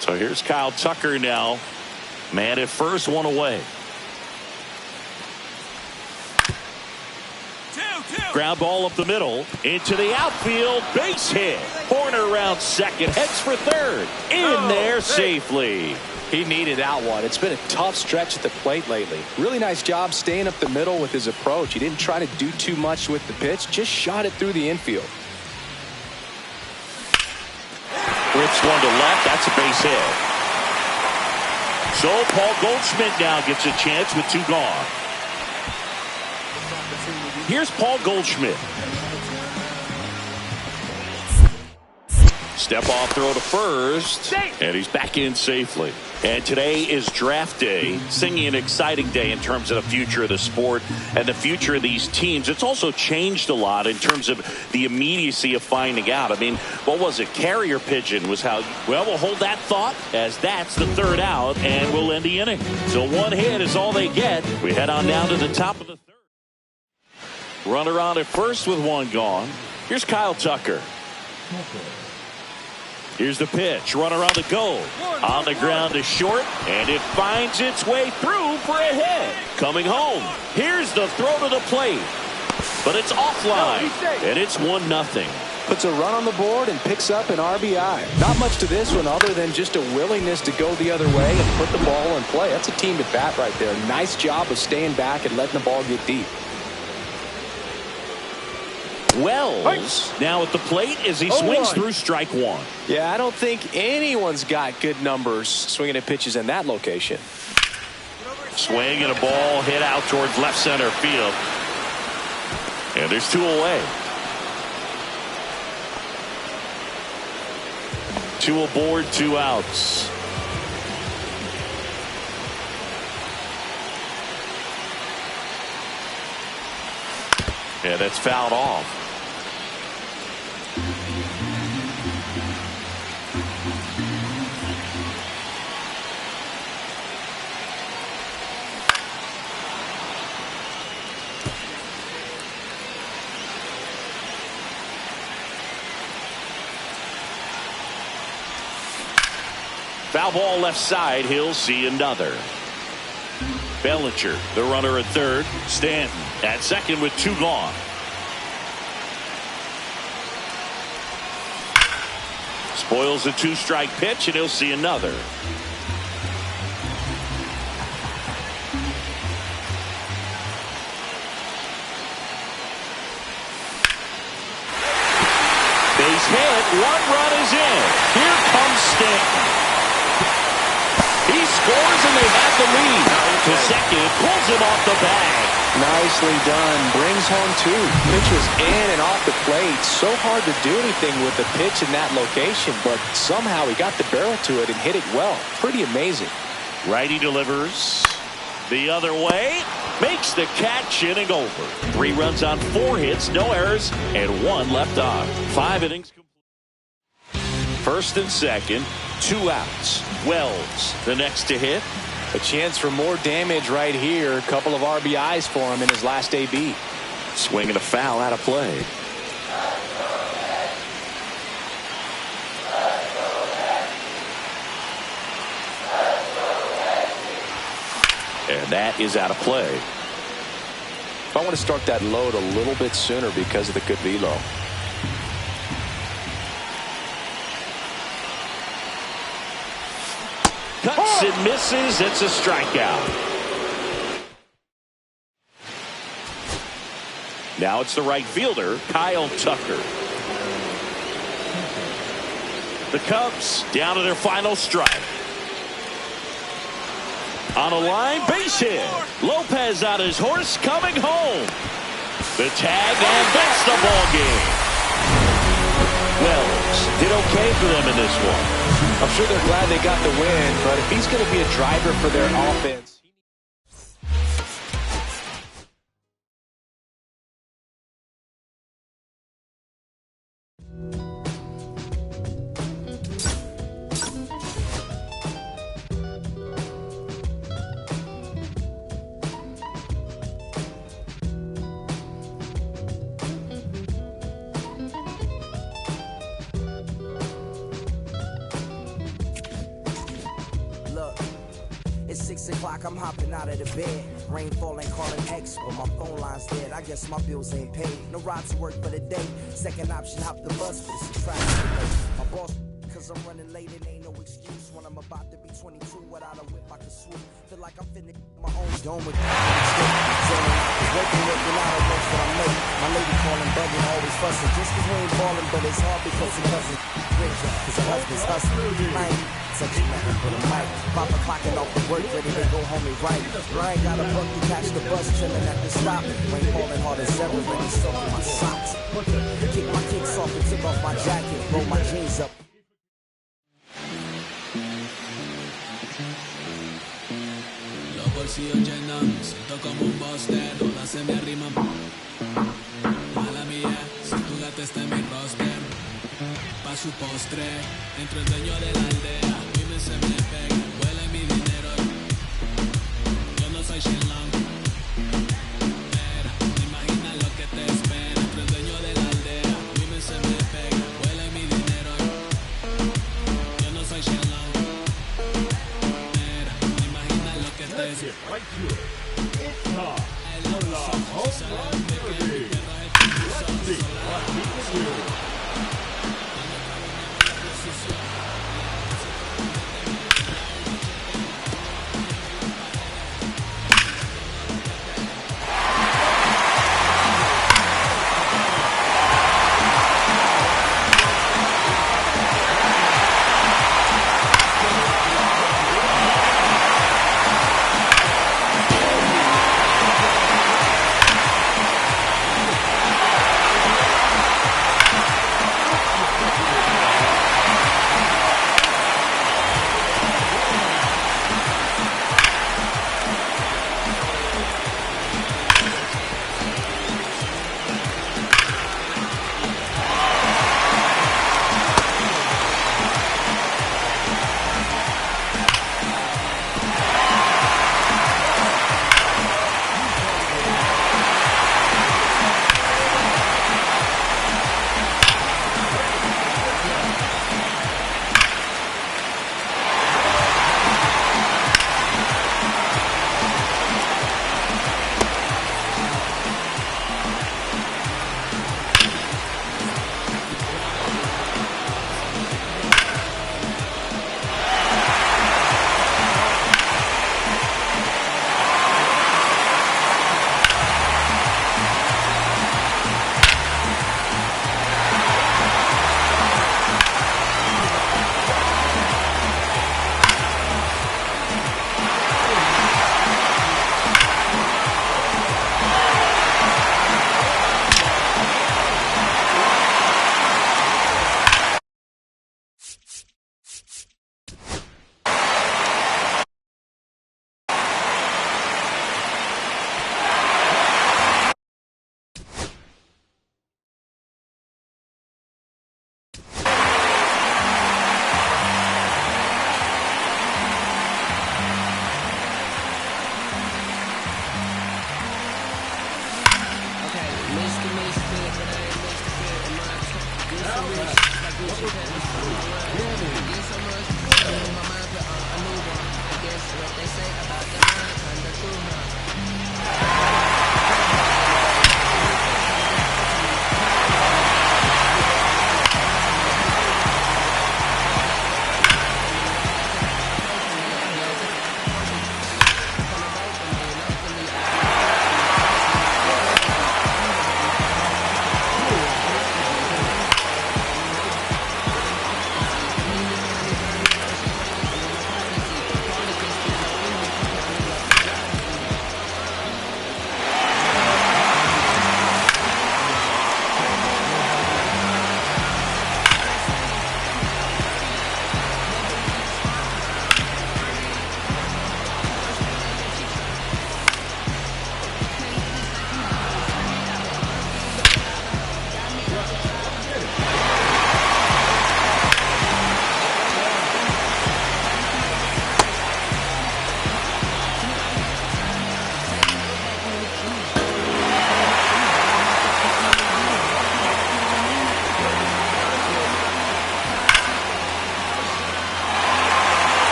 So here's Kyle Tucker now. Man at first, 1 away. Ground ball up the middle. Into the outfield. Base hit. Horner around second. Heads for third. In there safely. He needed that one. It's been a tough stretch at the plate lately. Really nice job staying up the middle with his approach. He didn't try to do too much with the pitch. Just shot it through the infield. Rips one to left. That's a base hit. So Paul Goldschmidt now gets a chance with 2 gone. Here's Paul Goldschmidt. Step off throw to first. And he's back in safely. And today is draft day. Singing an exciting day in terms of the future of the sport and the future of these teams. It's also changed a lot in terms of the immediacy of finding out. I mean, what was it? Carrier pigeon was how. Well, we'll hold that thought as that's the 3rd out and we'll end the inning. So 1 hit is all they get. We head on down to the top of the 3rd. Runner on at first with 1 gone. Here's Kyle Tucker. Here's the pitch. Runner on the go. On the ground to short. And it finds its way through for a hit. Coming home. Here's the throw to the plate. But it's offline. And it's 1-0. Puts a run on the board and picks up an RBI. Not much to this one other than just a willingness to go the other way and put the ball in play. That's a team at bat right there. Nice job of staying back and letting the ball get deep. Wells now at the plate as he swings through strike 1. Yeah, I don't think anyone's got good numbers swinging at pitches in that location. Swing and a ball hit out towards left center field. And there's 2 away. 2 aboard, 2 outs. Yeah, that's fouled off. Foul ball left side. He'll see another. Bellinger, the runner at third. Stanton at second with 2 gone. Spoils a 2-strike pitch, and he'll see another. Base hit. 1 run is in. Here comes Stanton. He scores and they have the lead. To second, pulls him off the bag. Nicely done. Brings home 2. Pitch was in and off the plate. So hard to do anything with the pitch in that location, but somehow he got the barrel to it and hit it well. Pretty amazing. Righty delivers the other way. Makes the catch, inning over. 3 runs on 4 hits, no errors, and 1 left on. 5 innings complete. First and second, 2 outs. Wells, the next to hit. A chance for more damage right here. A couple of RBIs for him in his last AB. Swinging a foul out of play. And that is out of play. I want to start that load a little bit sooner because of the good velo. Cuts and misses. It's a strikeout. Now it's the right fielder, Kyle Tucker. The Cubs down to their final strike. On a line, base hit. Lopez on his horse, coming home. The tag, and that's the ball game. Wells did okay for them in this one. I'm sure they're glad they got the win, but if he's going to be a driver for their offense. It's 6 o'clock, I'm hopping out of the bed. Rain falling, calling X, but my phone line's dead. I guess my bills ain't paid. No ride to work for the day. Second option, hop the bus, but it's a traffic. My boss, cause I'm running late, it ain't no excuse. When I'm about to be 22, without a whip, I can swoop. Feel like I'm finna my own dome with working out of work that I'm late. My lady calling, bugging, always fussing. Just cause we ain't ballin', but it's hard because he doesn't rich. Cause her husband's hustling. I ain't touching nothing but a mic. Papa clocking off the work, ready to go home and right. I ain't got a buck to catch the bus, chillin' at the stop. Rain falling hard as ever, ready soaking my socks. Kick my kicks off and took off my jacket, roll my jeans up. Los bolsillos llenan, siento como un buster, todas se me arriman. Mala mía, si tu gata está en mi roster. Pa' su postre, entro el dueño de la aldea. Vive se me pega, huele mi dinero. Yo no soy Shenlong. Pero, te imaginas lo que te espera. Entro el dueño de la aldea. Vive se me pega, huele mi dinero. Yo no soy Shenlong. Pero, te imaginas lo que te espera.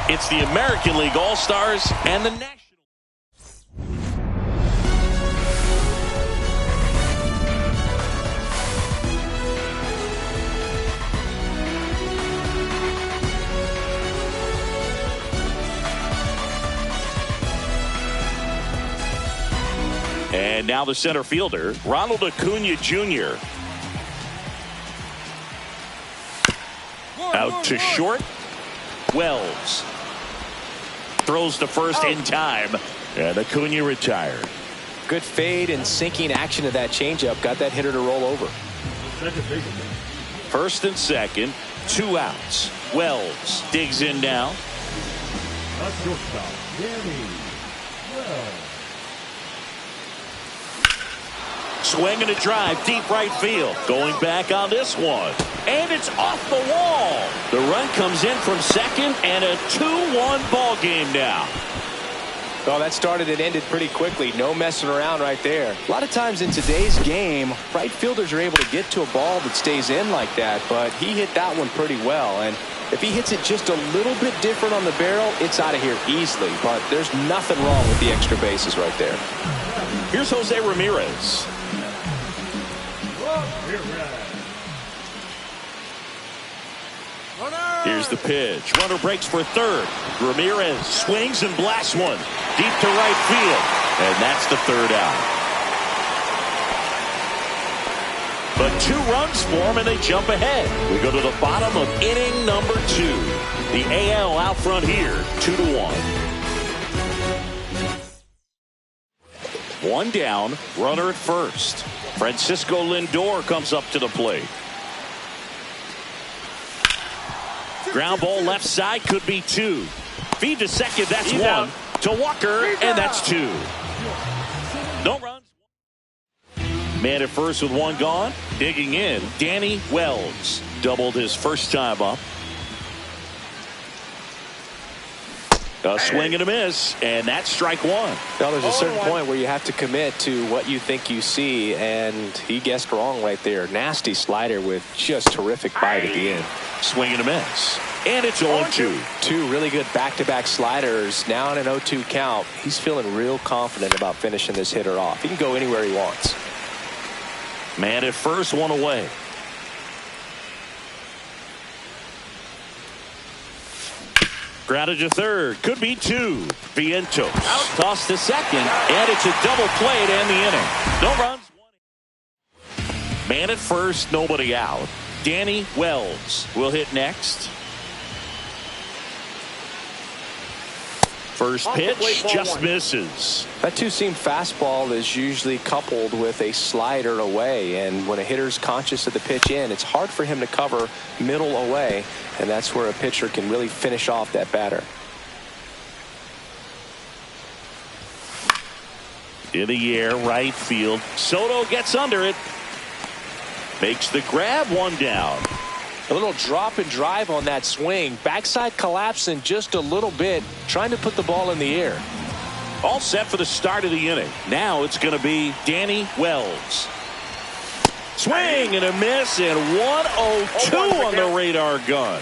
It's the American League All-Stars and the National. And now the center fielder, Ronald Acuna Jr. Out to short. Wells throws to first in time, and Acuna retired. Good fade and sinking action of that changeup got that hitter to roll over. First and second, 2 outs. Wells digs in now. Swing and a drive, deep right field. Going back on this one. And it's off the wall. The run comes in from second, and a 2-1 ball game now. Well, that started and ended pretty quickly. No messing around right there. A lot of times in today's game, right fielders are able to get to a ball that stays in like that, but he hit that one pretty well. And if he hits it just a little bit different on the barrel, it's out of here easily. But there's nothing wrong with the extra bases right there. Here's Jose Ramirez. Here's the pitch. Runner breaks for third. Ramirez swings and blasts one deep to right field. And that's the third out. But 2 runs for him, and they jump ahead. We go to the bottom of inning number 2. The AL out front here, 2-1. 1 down, runner at first. Francisco Lindor comes up to the plate. Ground ball left side, could be 2. Feed to second, that's 1. To Walker, and that's 2. No runs. Man at first with 1 gone. Digging in, Danny Wells. Doubled his first time up. A swing and a miss, and that's strike one. Well, there's a certain point where you have to commit to what you think you see, and he guessed wrong right there. Nasty slider with just terrific bite at the end. Swing and a miss. And it's 0-2. Two really good back-to-back sliders. Now in an 0-2 count. He's feeling real confident about finishing this hitter off. He can go anywhere he wants. Man at first, one away. Grounded to third. Could be two. Vientos. Toss to second. And it's a double play to end the inning. No runs. Man at first, nobody out. Danny Wells will hit next. First pitch just misses. That two-seam fastball is usually coupled with a slider away, and when a hitter's conscious of the pitch in, it's hard for him to cover middle away, and that's where a pitcher can really finish off that batter. In the air, right field. Soto gets under it. Makes the grab, one down. A little drop and drive on that swing. Backside collapsing just a little bit, trying to put the ball in the air. All set for the start of the inning. Now it's going to be Danny Wells. Swing and a miss, and 1-0-2 on the radar gun.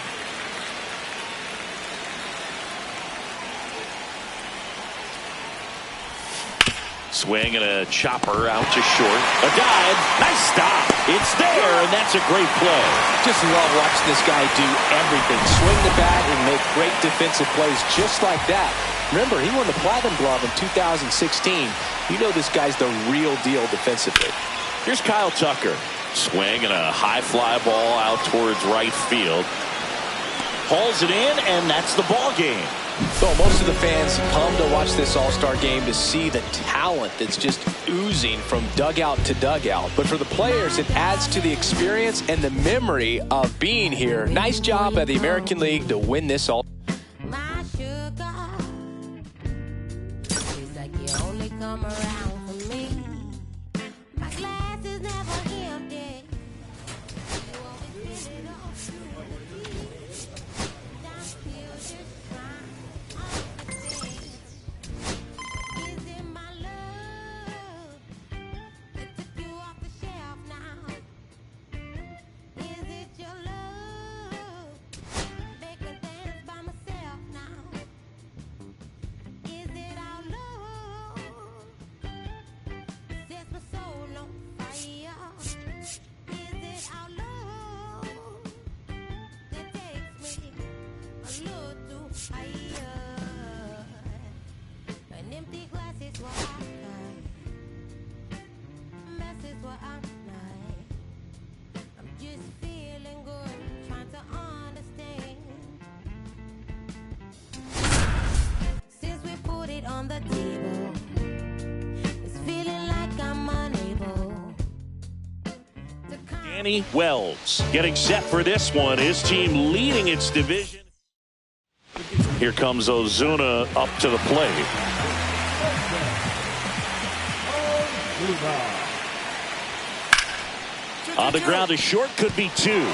Swing and a chopper out to short. A dive. Nice stop. It's there, and that's a great play. Just love watching this guy do everything. Swing the bat and make great defensive plays just like that. Remember, he won the Platinum Glove in 2016. You know this guy's the real deal defensively. Here's Kyle Tucker. Swing and a high fly ball out towards right field. Hauls it in, and that's the ball game. So most of the fans come to watch this All-Star game to see the talent that's just oozing from dugout to dugout. But for the players, it adds to the experience and the memory of being here. Nice job by the American League to win this all. My sugar, it's like you only come around for me. My glass is never empty. You always fill it up. An empty glass is what I like. Mess is what I'm like. I'm just feeling good, trying to understand. Since we put it on the table, it's feeling like I'm unable. Danny Wells getting set for this one. His team leading its division. Here comes Ozuna up to the plate. On the ground to short, could be two.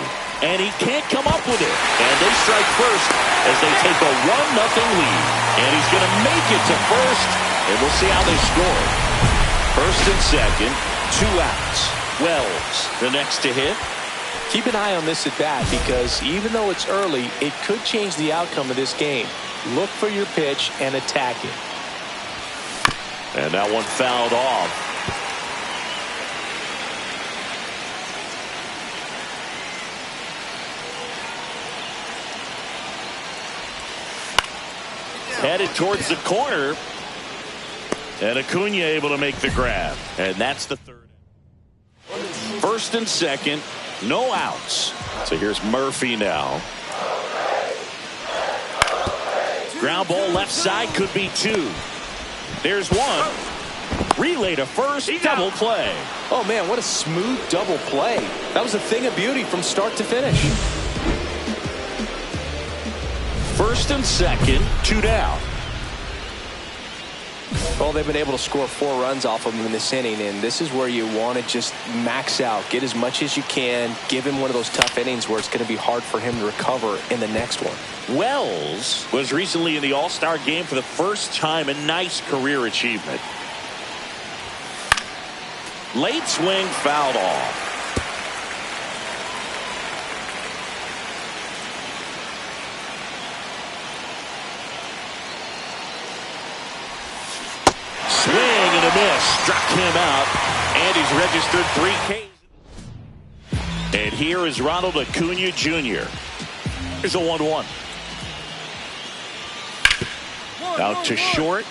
And he can't come up with it. And they strike first as they take a 1-0 lead. And he's going to make it to first. And we'll see how they score. First and second, 2 outs. Wells, the next to hit. Keep an eye on this at bat because even though it's early, it could change the outcome of this game. Look for your pitch and attack it. And that one fouled off. Headed towards the corner. And Acuna able to make the grab. And that's the third. First and second, no outs. So here's Murphy now. Ground ball left side, could be two. There's one. Relay to first, double play. Oh man, what a smooth double play. That was a thing of beauty from start to finish. First and second, 2 down. Well, they've been able to score 4 runs off of him in this inning, and this is where you want to just max out, get as much as you can, give him one of those tough innings where it's going to be hard for him to recover in the next one. Wells was recently in the All-Star game for the first time, a nice career achievement. Late swing, fouled off. Swing and a miss, struck him out, and he's registered 3 Ks. And here is Ronald Acuna Jr. Here's a 1-1. Out to short.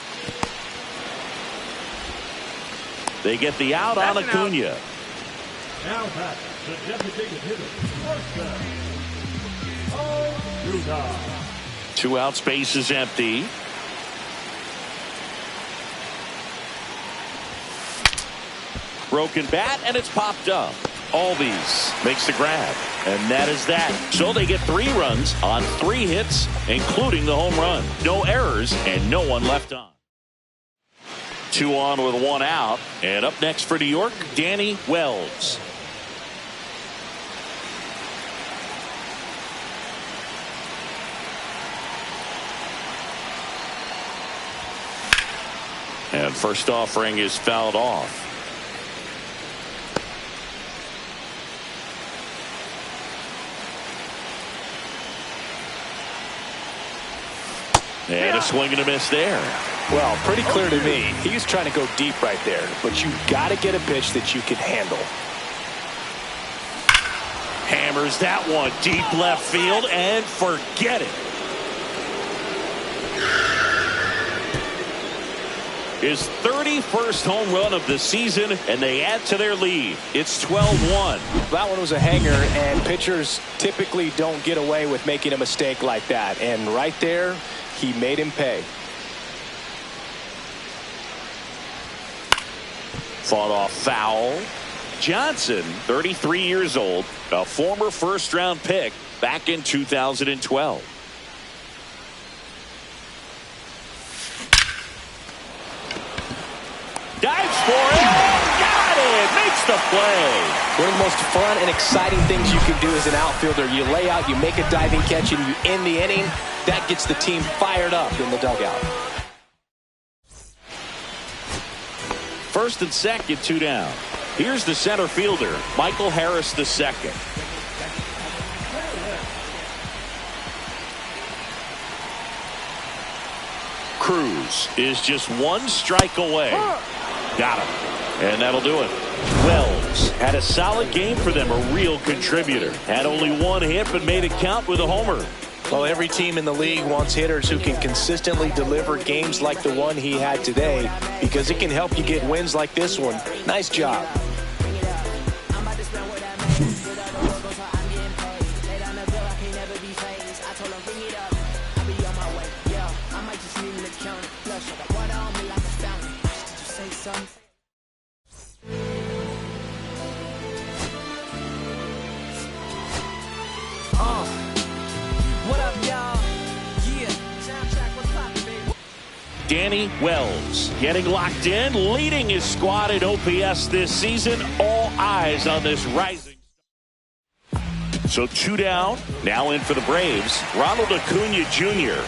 They get the out on Acuna. Now back, the designated hitter, first 2 outs, base is empty. Broken bat, and it's popped up. Albies makes the grab, and that is that. So they get 3 runs on 3 hits, including the home run. No errors and no one left on. 2 on with 1 out, and up next for New York, Danny Wells. And first offering is fouled off. And a swing and a miss there. Well, pretty clear to me. He was trying to go deep right there, but you got to get a pitch that you can handle. Hammers that one deep left field, and forget it. His 31st home run of the season, and they add to their lead. It's 12-1. That one was a hanger, and pitchers typically don't get away with making a mistake like that. And right there, he made him pay. Fought off foul. Johnson, 33 years old, a former first-round pick back in 2012. Dives for it. Got it. Makes the play. One of the most fun and exciting things you can do as an outfielder. You lay out, you make a diving catch, and you end the inning. That gets the team fired up in the dugout. First and second, 2 down. Here's the center fielder, Michael Harris II. Cruz is just 1 strike away. Got him. And that'll do it. Wells had a solid game for them, a real contributor. Had only 1 hit, but made it count with a homer. Well, every team in the league wants hitters who can consistently deliver games like the one he had today, because it can help you get wins like this one. Nice job. Danny Wells getting locked in, leading his squad in OPS this season. All eyes on this rising. So 2 down, now in for the Braves, Ronald Acuna Jr.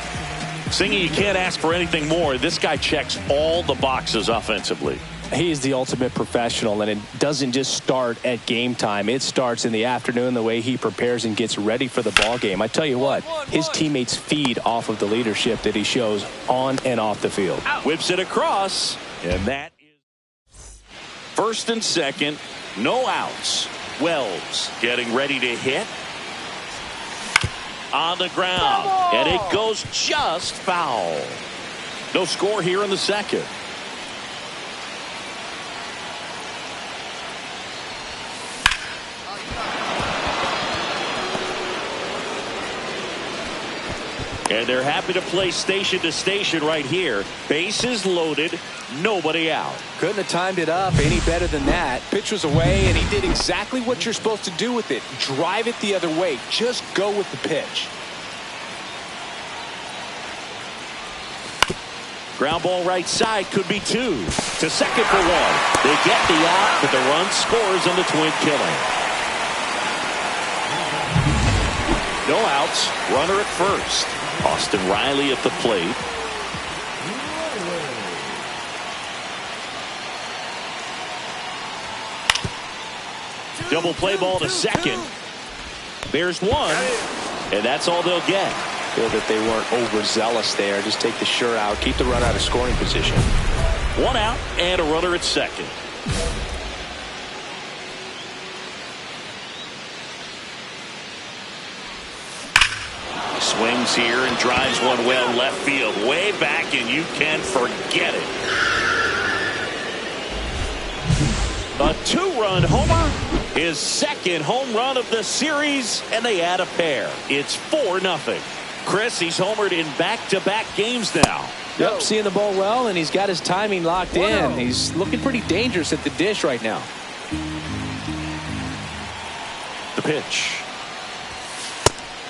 Singing, you can't ask for anything more. This guy checks all the boxes offensively. He is the ultimate professional, and it doesn't just start at game time. It starts in the afternoon, the way he prepares and gets ready for the ball game. I tell you what, his teammates feed off of the leadership that he shows on and off the field. Whips it across, and that is first and second, no outs. Wells getting ready to hit. On the ground, and it goes just foul. No score here in the second. And they're happy to play station to station right here. Bases loaded, nobody out. Couldn't have timed it up any better than that. Pitch was away, and he did exactly what you're supposed to do with it. Drive it the other way. Just go with the pitch. Ground ball right side could be 2. To second for 1. They get the out, but the run scores on the twin killing. No outs. Runner at first. Austin Riley at the plate. Double play ball to second. There's 1, and that's all they'll get. Feel that they weren't overzealous there. Just take the sure out. Keep the run out of scoring position. 1 out and a runner at second. He swings here and drives one well left field. Way back, and you can forget it. A 2-run homer. His second home run of the series, and they add a pair. It's 4-0. Chris, he's homered in back-to-back games now. Yep, seeing the ball well, and he's got his timing locked in. He's looking pretty dangerous at the dish right now. The pitch.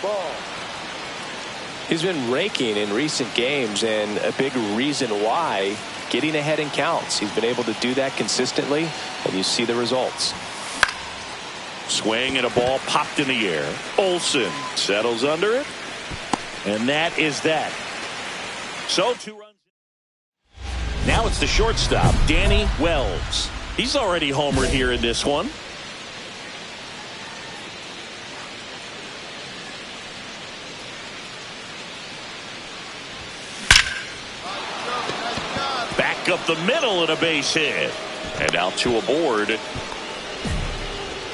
Ball. He's been raking in recent games, and a big reason why, getting ahead in counts. He's been able to do that consistently, and you see the results. Swing and a ball popped in the air. Olsen settles under it. And that is that. So 2 runs. Now it's the shortstop, Danny Wells. He's already homered here in this one. Back up the middle and a base hit. And out to a board.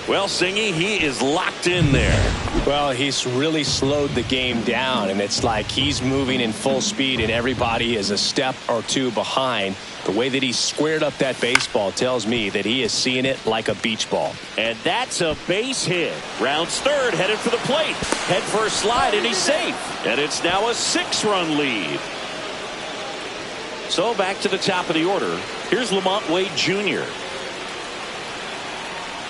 Well, Singy, he is locked in there. Well, he's really slowed the game down, and it's like he's moving in full speed, and everybody is a step or 2 behind. The way that he squared up that baseball tells me that he is seeing it like a beach ball. And that's a base hit. Rounds third, headed for the plate. Head for a slide, and he's safe. And it's now a 6-run lead. So back to the top of the order. Here's Lamont Wade Jr.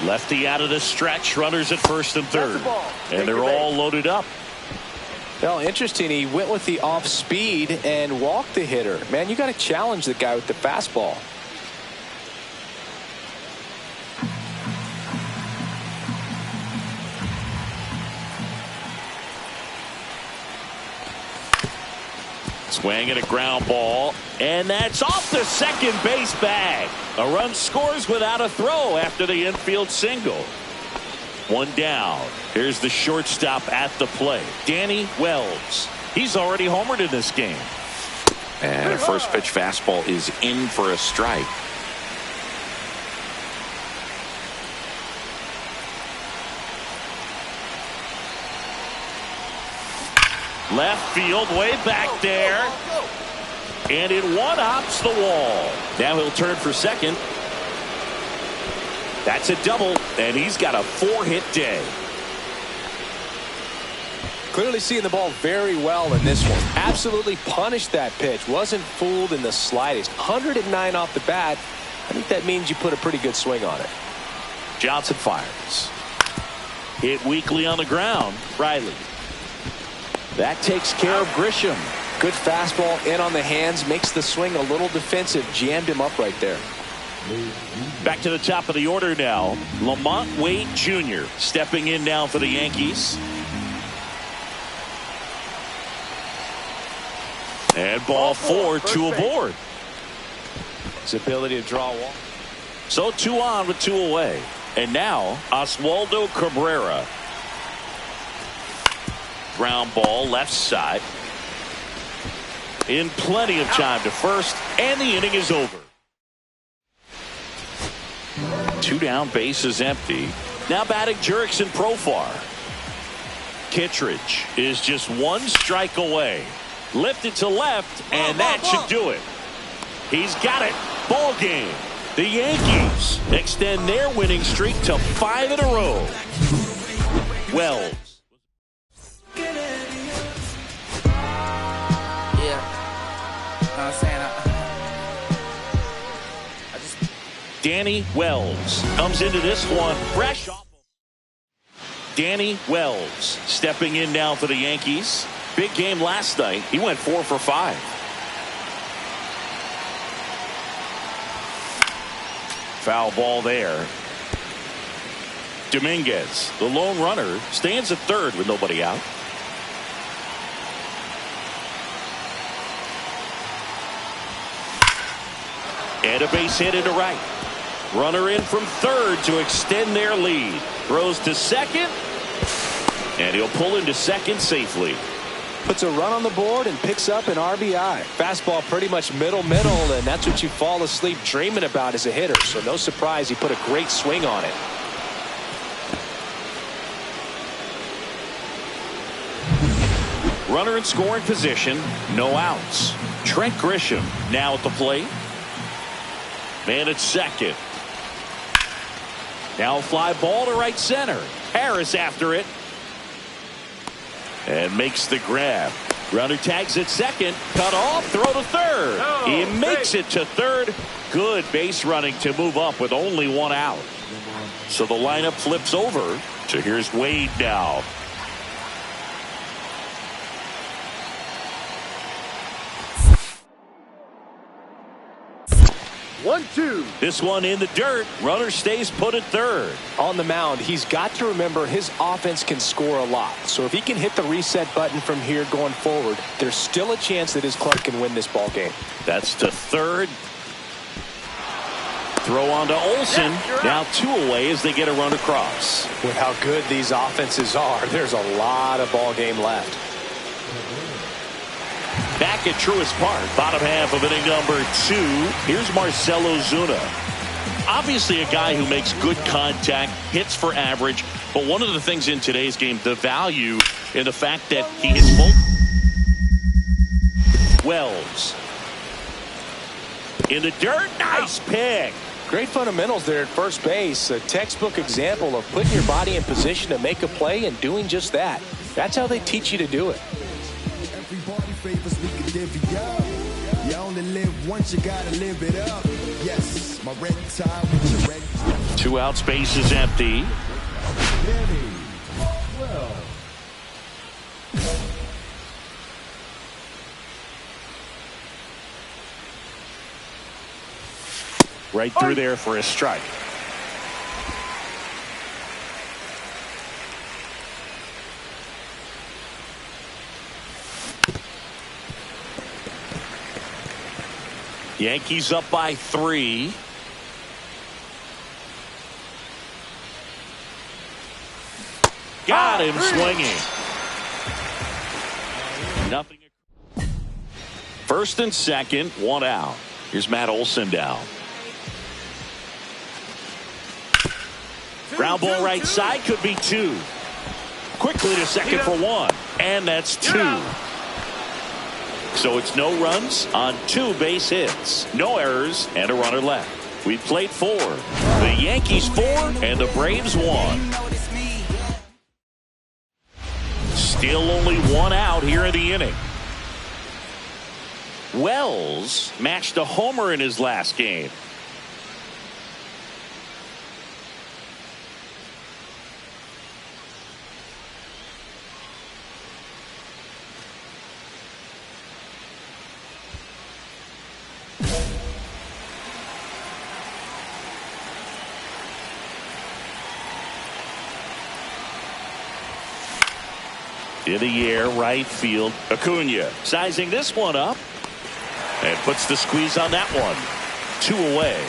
Lefty out of the stretch, runners at first and third. And they're all loaded up. Well, interesting. He went with the off speed and walked the hitter. Man, you got to challenge the guy with the fastball. Swing and a ground ball, and that's off the second base bag. A run scores without a throw after the infield single. 1 down. Here's the shortstop at the plate, Danny Wells. He's already homered in this game. And a first pitch fastball is in for a strike. Left field, way back there. And it one-hops the wall. Now he'll turn for second. That's a double, and he's got a 4-hit day. Clearly seeing the ball very well in this one. Absolutely punished that pitch. Wasn't fooled in the slightest. 109 off the bat. I think that means you put a pretty good swing on it. Johnson fires. Hit weakly on the ground. Riley. That takes care of Grisham. Good fastball in on the hands. Makes the swing a little defensive. Jammed him up right there. Back to the top of the order now. Lamont Wade Jr. stepping in now for the Yankees. And ball 4, 2 aboard. His ability to draw a walk. So 2 on with 2 away. And now Oswaldo Cabrera. Ground ball left side. In plenty of time to first, and the inning is over. 2 down, bases empty. Now batting Jurickson Profar. Kittredge is just 1 strike away. Lifted to left, and that should do it. He's got it. Ball game. The Yankees extend their winning streak to 5 in a row. Wells. Danny Wells comes into this one fresh. Danny Wells stepping in now for the Yankees. Big game last night. He went 4 for 5. Foul ball there. Dominguez, the lone runner, stands at third with nobody out. And a base hit into right. Runner in from third to extend their lead. Throws to second. And he'll pull into second safely. Puts a run on the board and picks up an RBI. Fastball pretty much middle, and that's what you fall asleep dreaming about as a hitter. So no surprise he put a great swing on it. Runner in scoring position, no outs. Trent Grisham now at the plate. Man at second. Now a fly ball to right center. Harris after it. And makes the grab. Runner tags at second. Cut off. Throw to third. He makes it to third. Good base running to move up with only one out. So the lineup flips over. So here's Wade now. This one in the dirt. Runner stays put at third. On the mound, he's got to remember his offense can score a lot. So if he can hit the reset button from here going forward, there's still a chance that his club can win this ball game. That's to third. Throw on to Olsen. Now 2 away as they get a run across. With how good these offenses are, there's a lot of ball game left. Back at Truist Park, bottom half of inning number 2. Here's Marcell Ozuna. Obviously a guy who makes good contact, hits for average, but one of the things in today's game, the value in the fact that he hits both. Wells. In the dirt, nice pick. Great fundamentals there at first base. A textbook example of putting your body in position to make a play and doing just that. That's how they teach you to do it. Favors we can divvy up. You only live once, you gotta live it up. Yes, my red tie with your red tie. 2 outs, base is empty. Right through there for a strike. Yankees up by 3. Got him swinging. Nothing. First and second, 1 out. Here's Matt Olson down. Ground ball right side, could be 2. Quickly to second for 1. And that's 2. So it's no runs on 2 base hits, no errors, and a runner left. We played 4. The Yankees 4 and the Braves 1. Still only 1 out here in the inning. Wells matched a homer in his last game. In the air, right field. Acuna sizing this one up and puts the squeeze on that one. 2 away.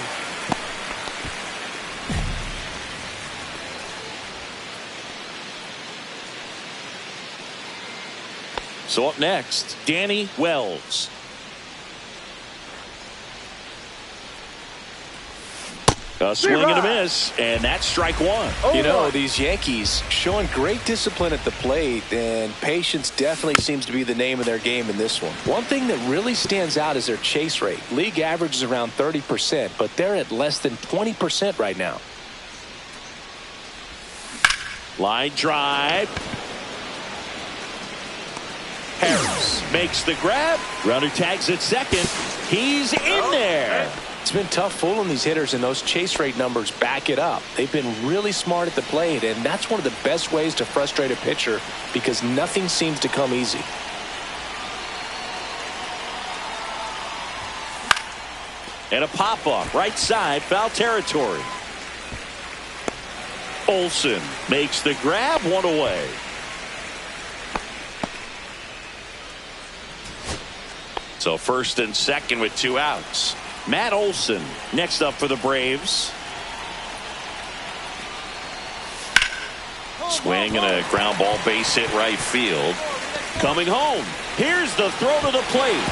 So up next, Danny Wells. A swing and a miss, and that's strike 1. You know, these Yankees showing great discipline at the plate, and patience definitely seems to be the name of their game in this one. One thing that really stands out is their chase rate. League average is around 30%, but they're at less than 20% right now. Line drive. Harris makes the grab. Runner tags at second. He's in there. It's been tough fooling these hitters, and those chase rate numbers back it up. They've been really smart at the plate, and that's one of the best ways to frustrate a pitcher because nothing seems to come easy. And a pop-up, right side, foul territory. Olsen makes the grab, one away. So first and second with 2 outs. Matt Olsen next up for the Braves. Swing and a ground ball, base hit right field. Coming home. Here's the throw to the plate.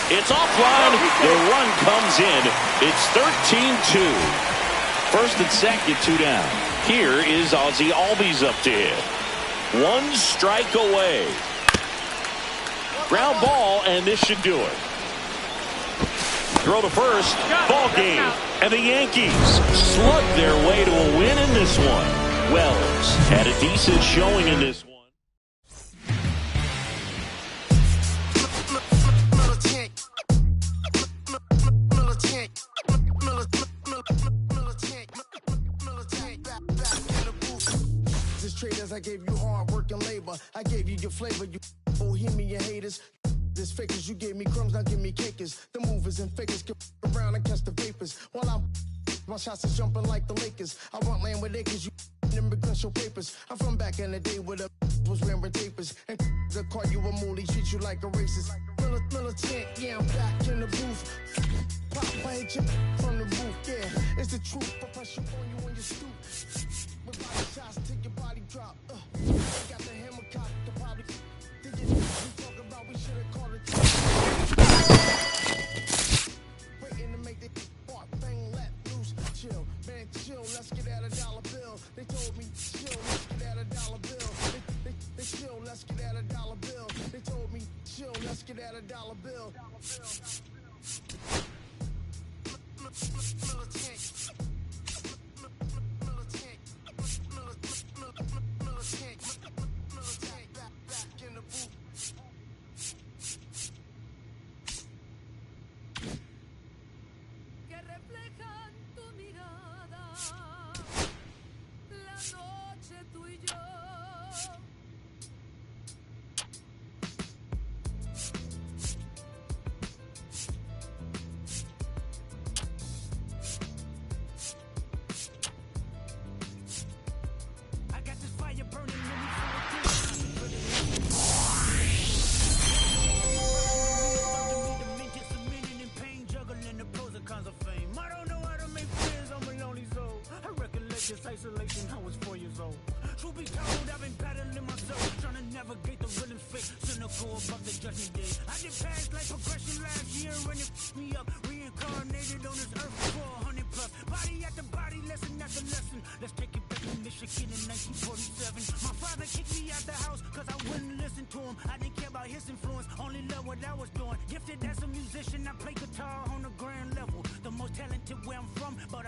It's offline. The run comes in. It's 13-2. First and second, 2 down. Here is Ozzie Albies up to hit. 1 strike away. Ground ball, and this should do it. Throw to first. Ball game. And the Yankees slug their way to a win in this one. Wells had a decent showing in this one. Traders, I gave you hard work and labor. I gave you your flavor, you bohemian haters. This fakers, you gave me crumbs, now give me cakers. The movers and fakers get around and catch the vapors. While I'm my shots is jumping like the Lakers. I want land with acres, you immigrants show papers. I'm from back in the day where the was wearing tapers. And they call you a moolie, treat you like a racist. Militant, yeah, I'm back in the booth. Pop my hit you from the roof, yeah. It's the truth, I press you on you when you stoop. With body shots, take your body drop. Got the hammer cock, the probably think it. We talk about we should have called it. Waiting to make the part thing let loose. Chill, man, chill. Let's get at $1 bill. They told me chill, let's get at $1 bill. They chill, let's get at $1 bill. They told me chill, let's get at $1 bill. Isolation, I was 4 years old. Truth be told, I've been battling myself, trying to navigate the real and fake, cynical about the judgment day. I did past life progression last year, and it f***ed me up. Reincarnated on this earth for 100 plus. Body after body, lesson after lesson. Let's take it back to Michigan in 1947. My father kicked me out the house, cause I wouldn't listen to him. I didn't care about his influence, only love what I was doing. Gifted as a musician, I play guitar on the grand level. The most talented where I'm from, but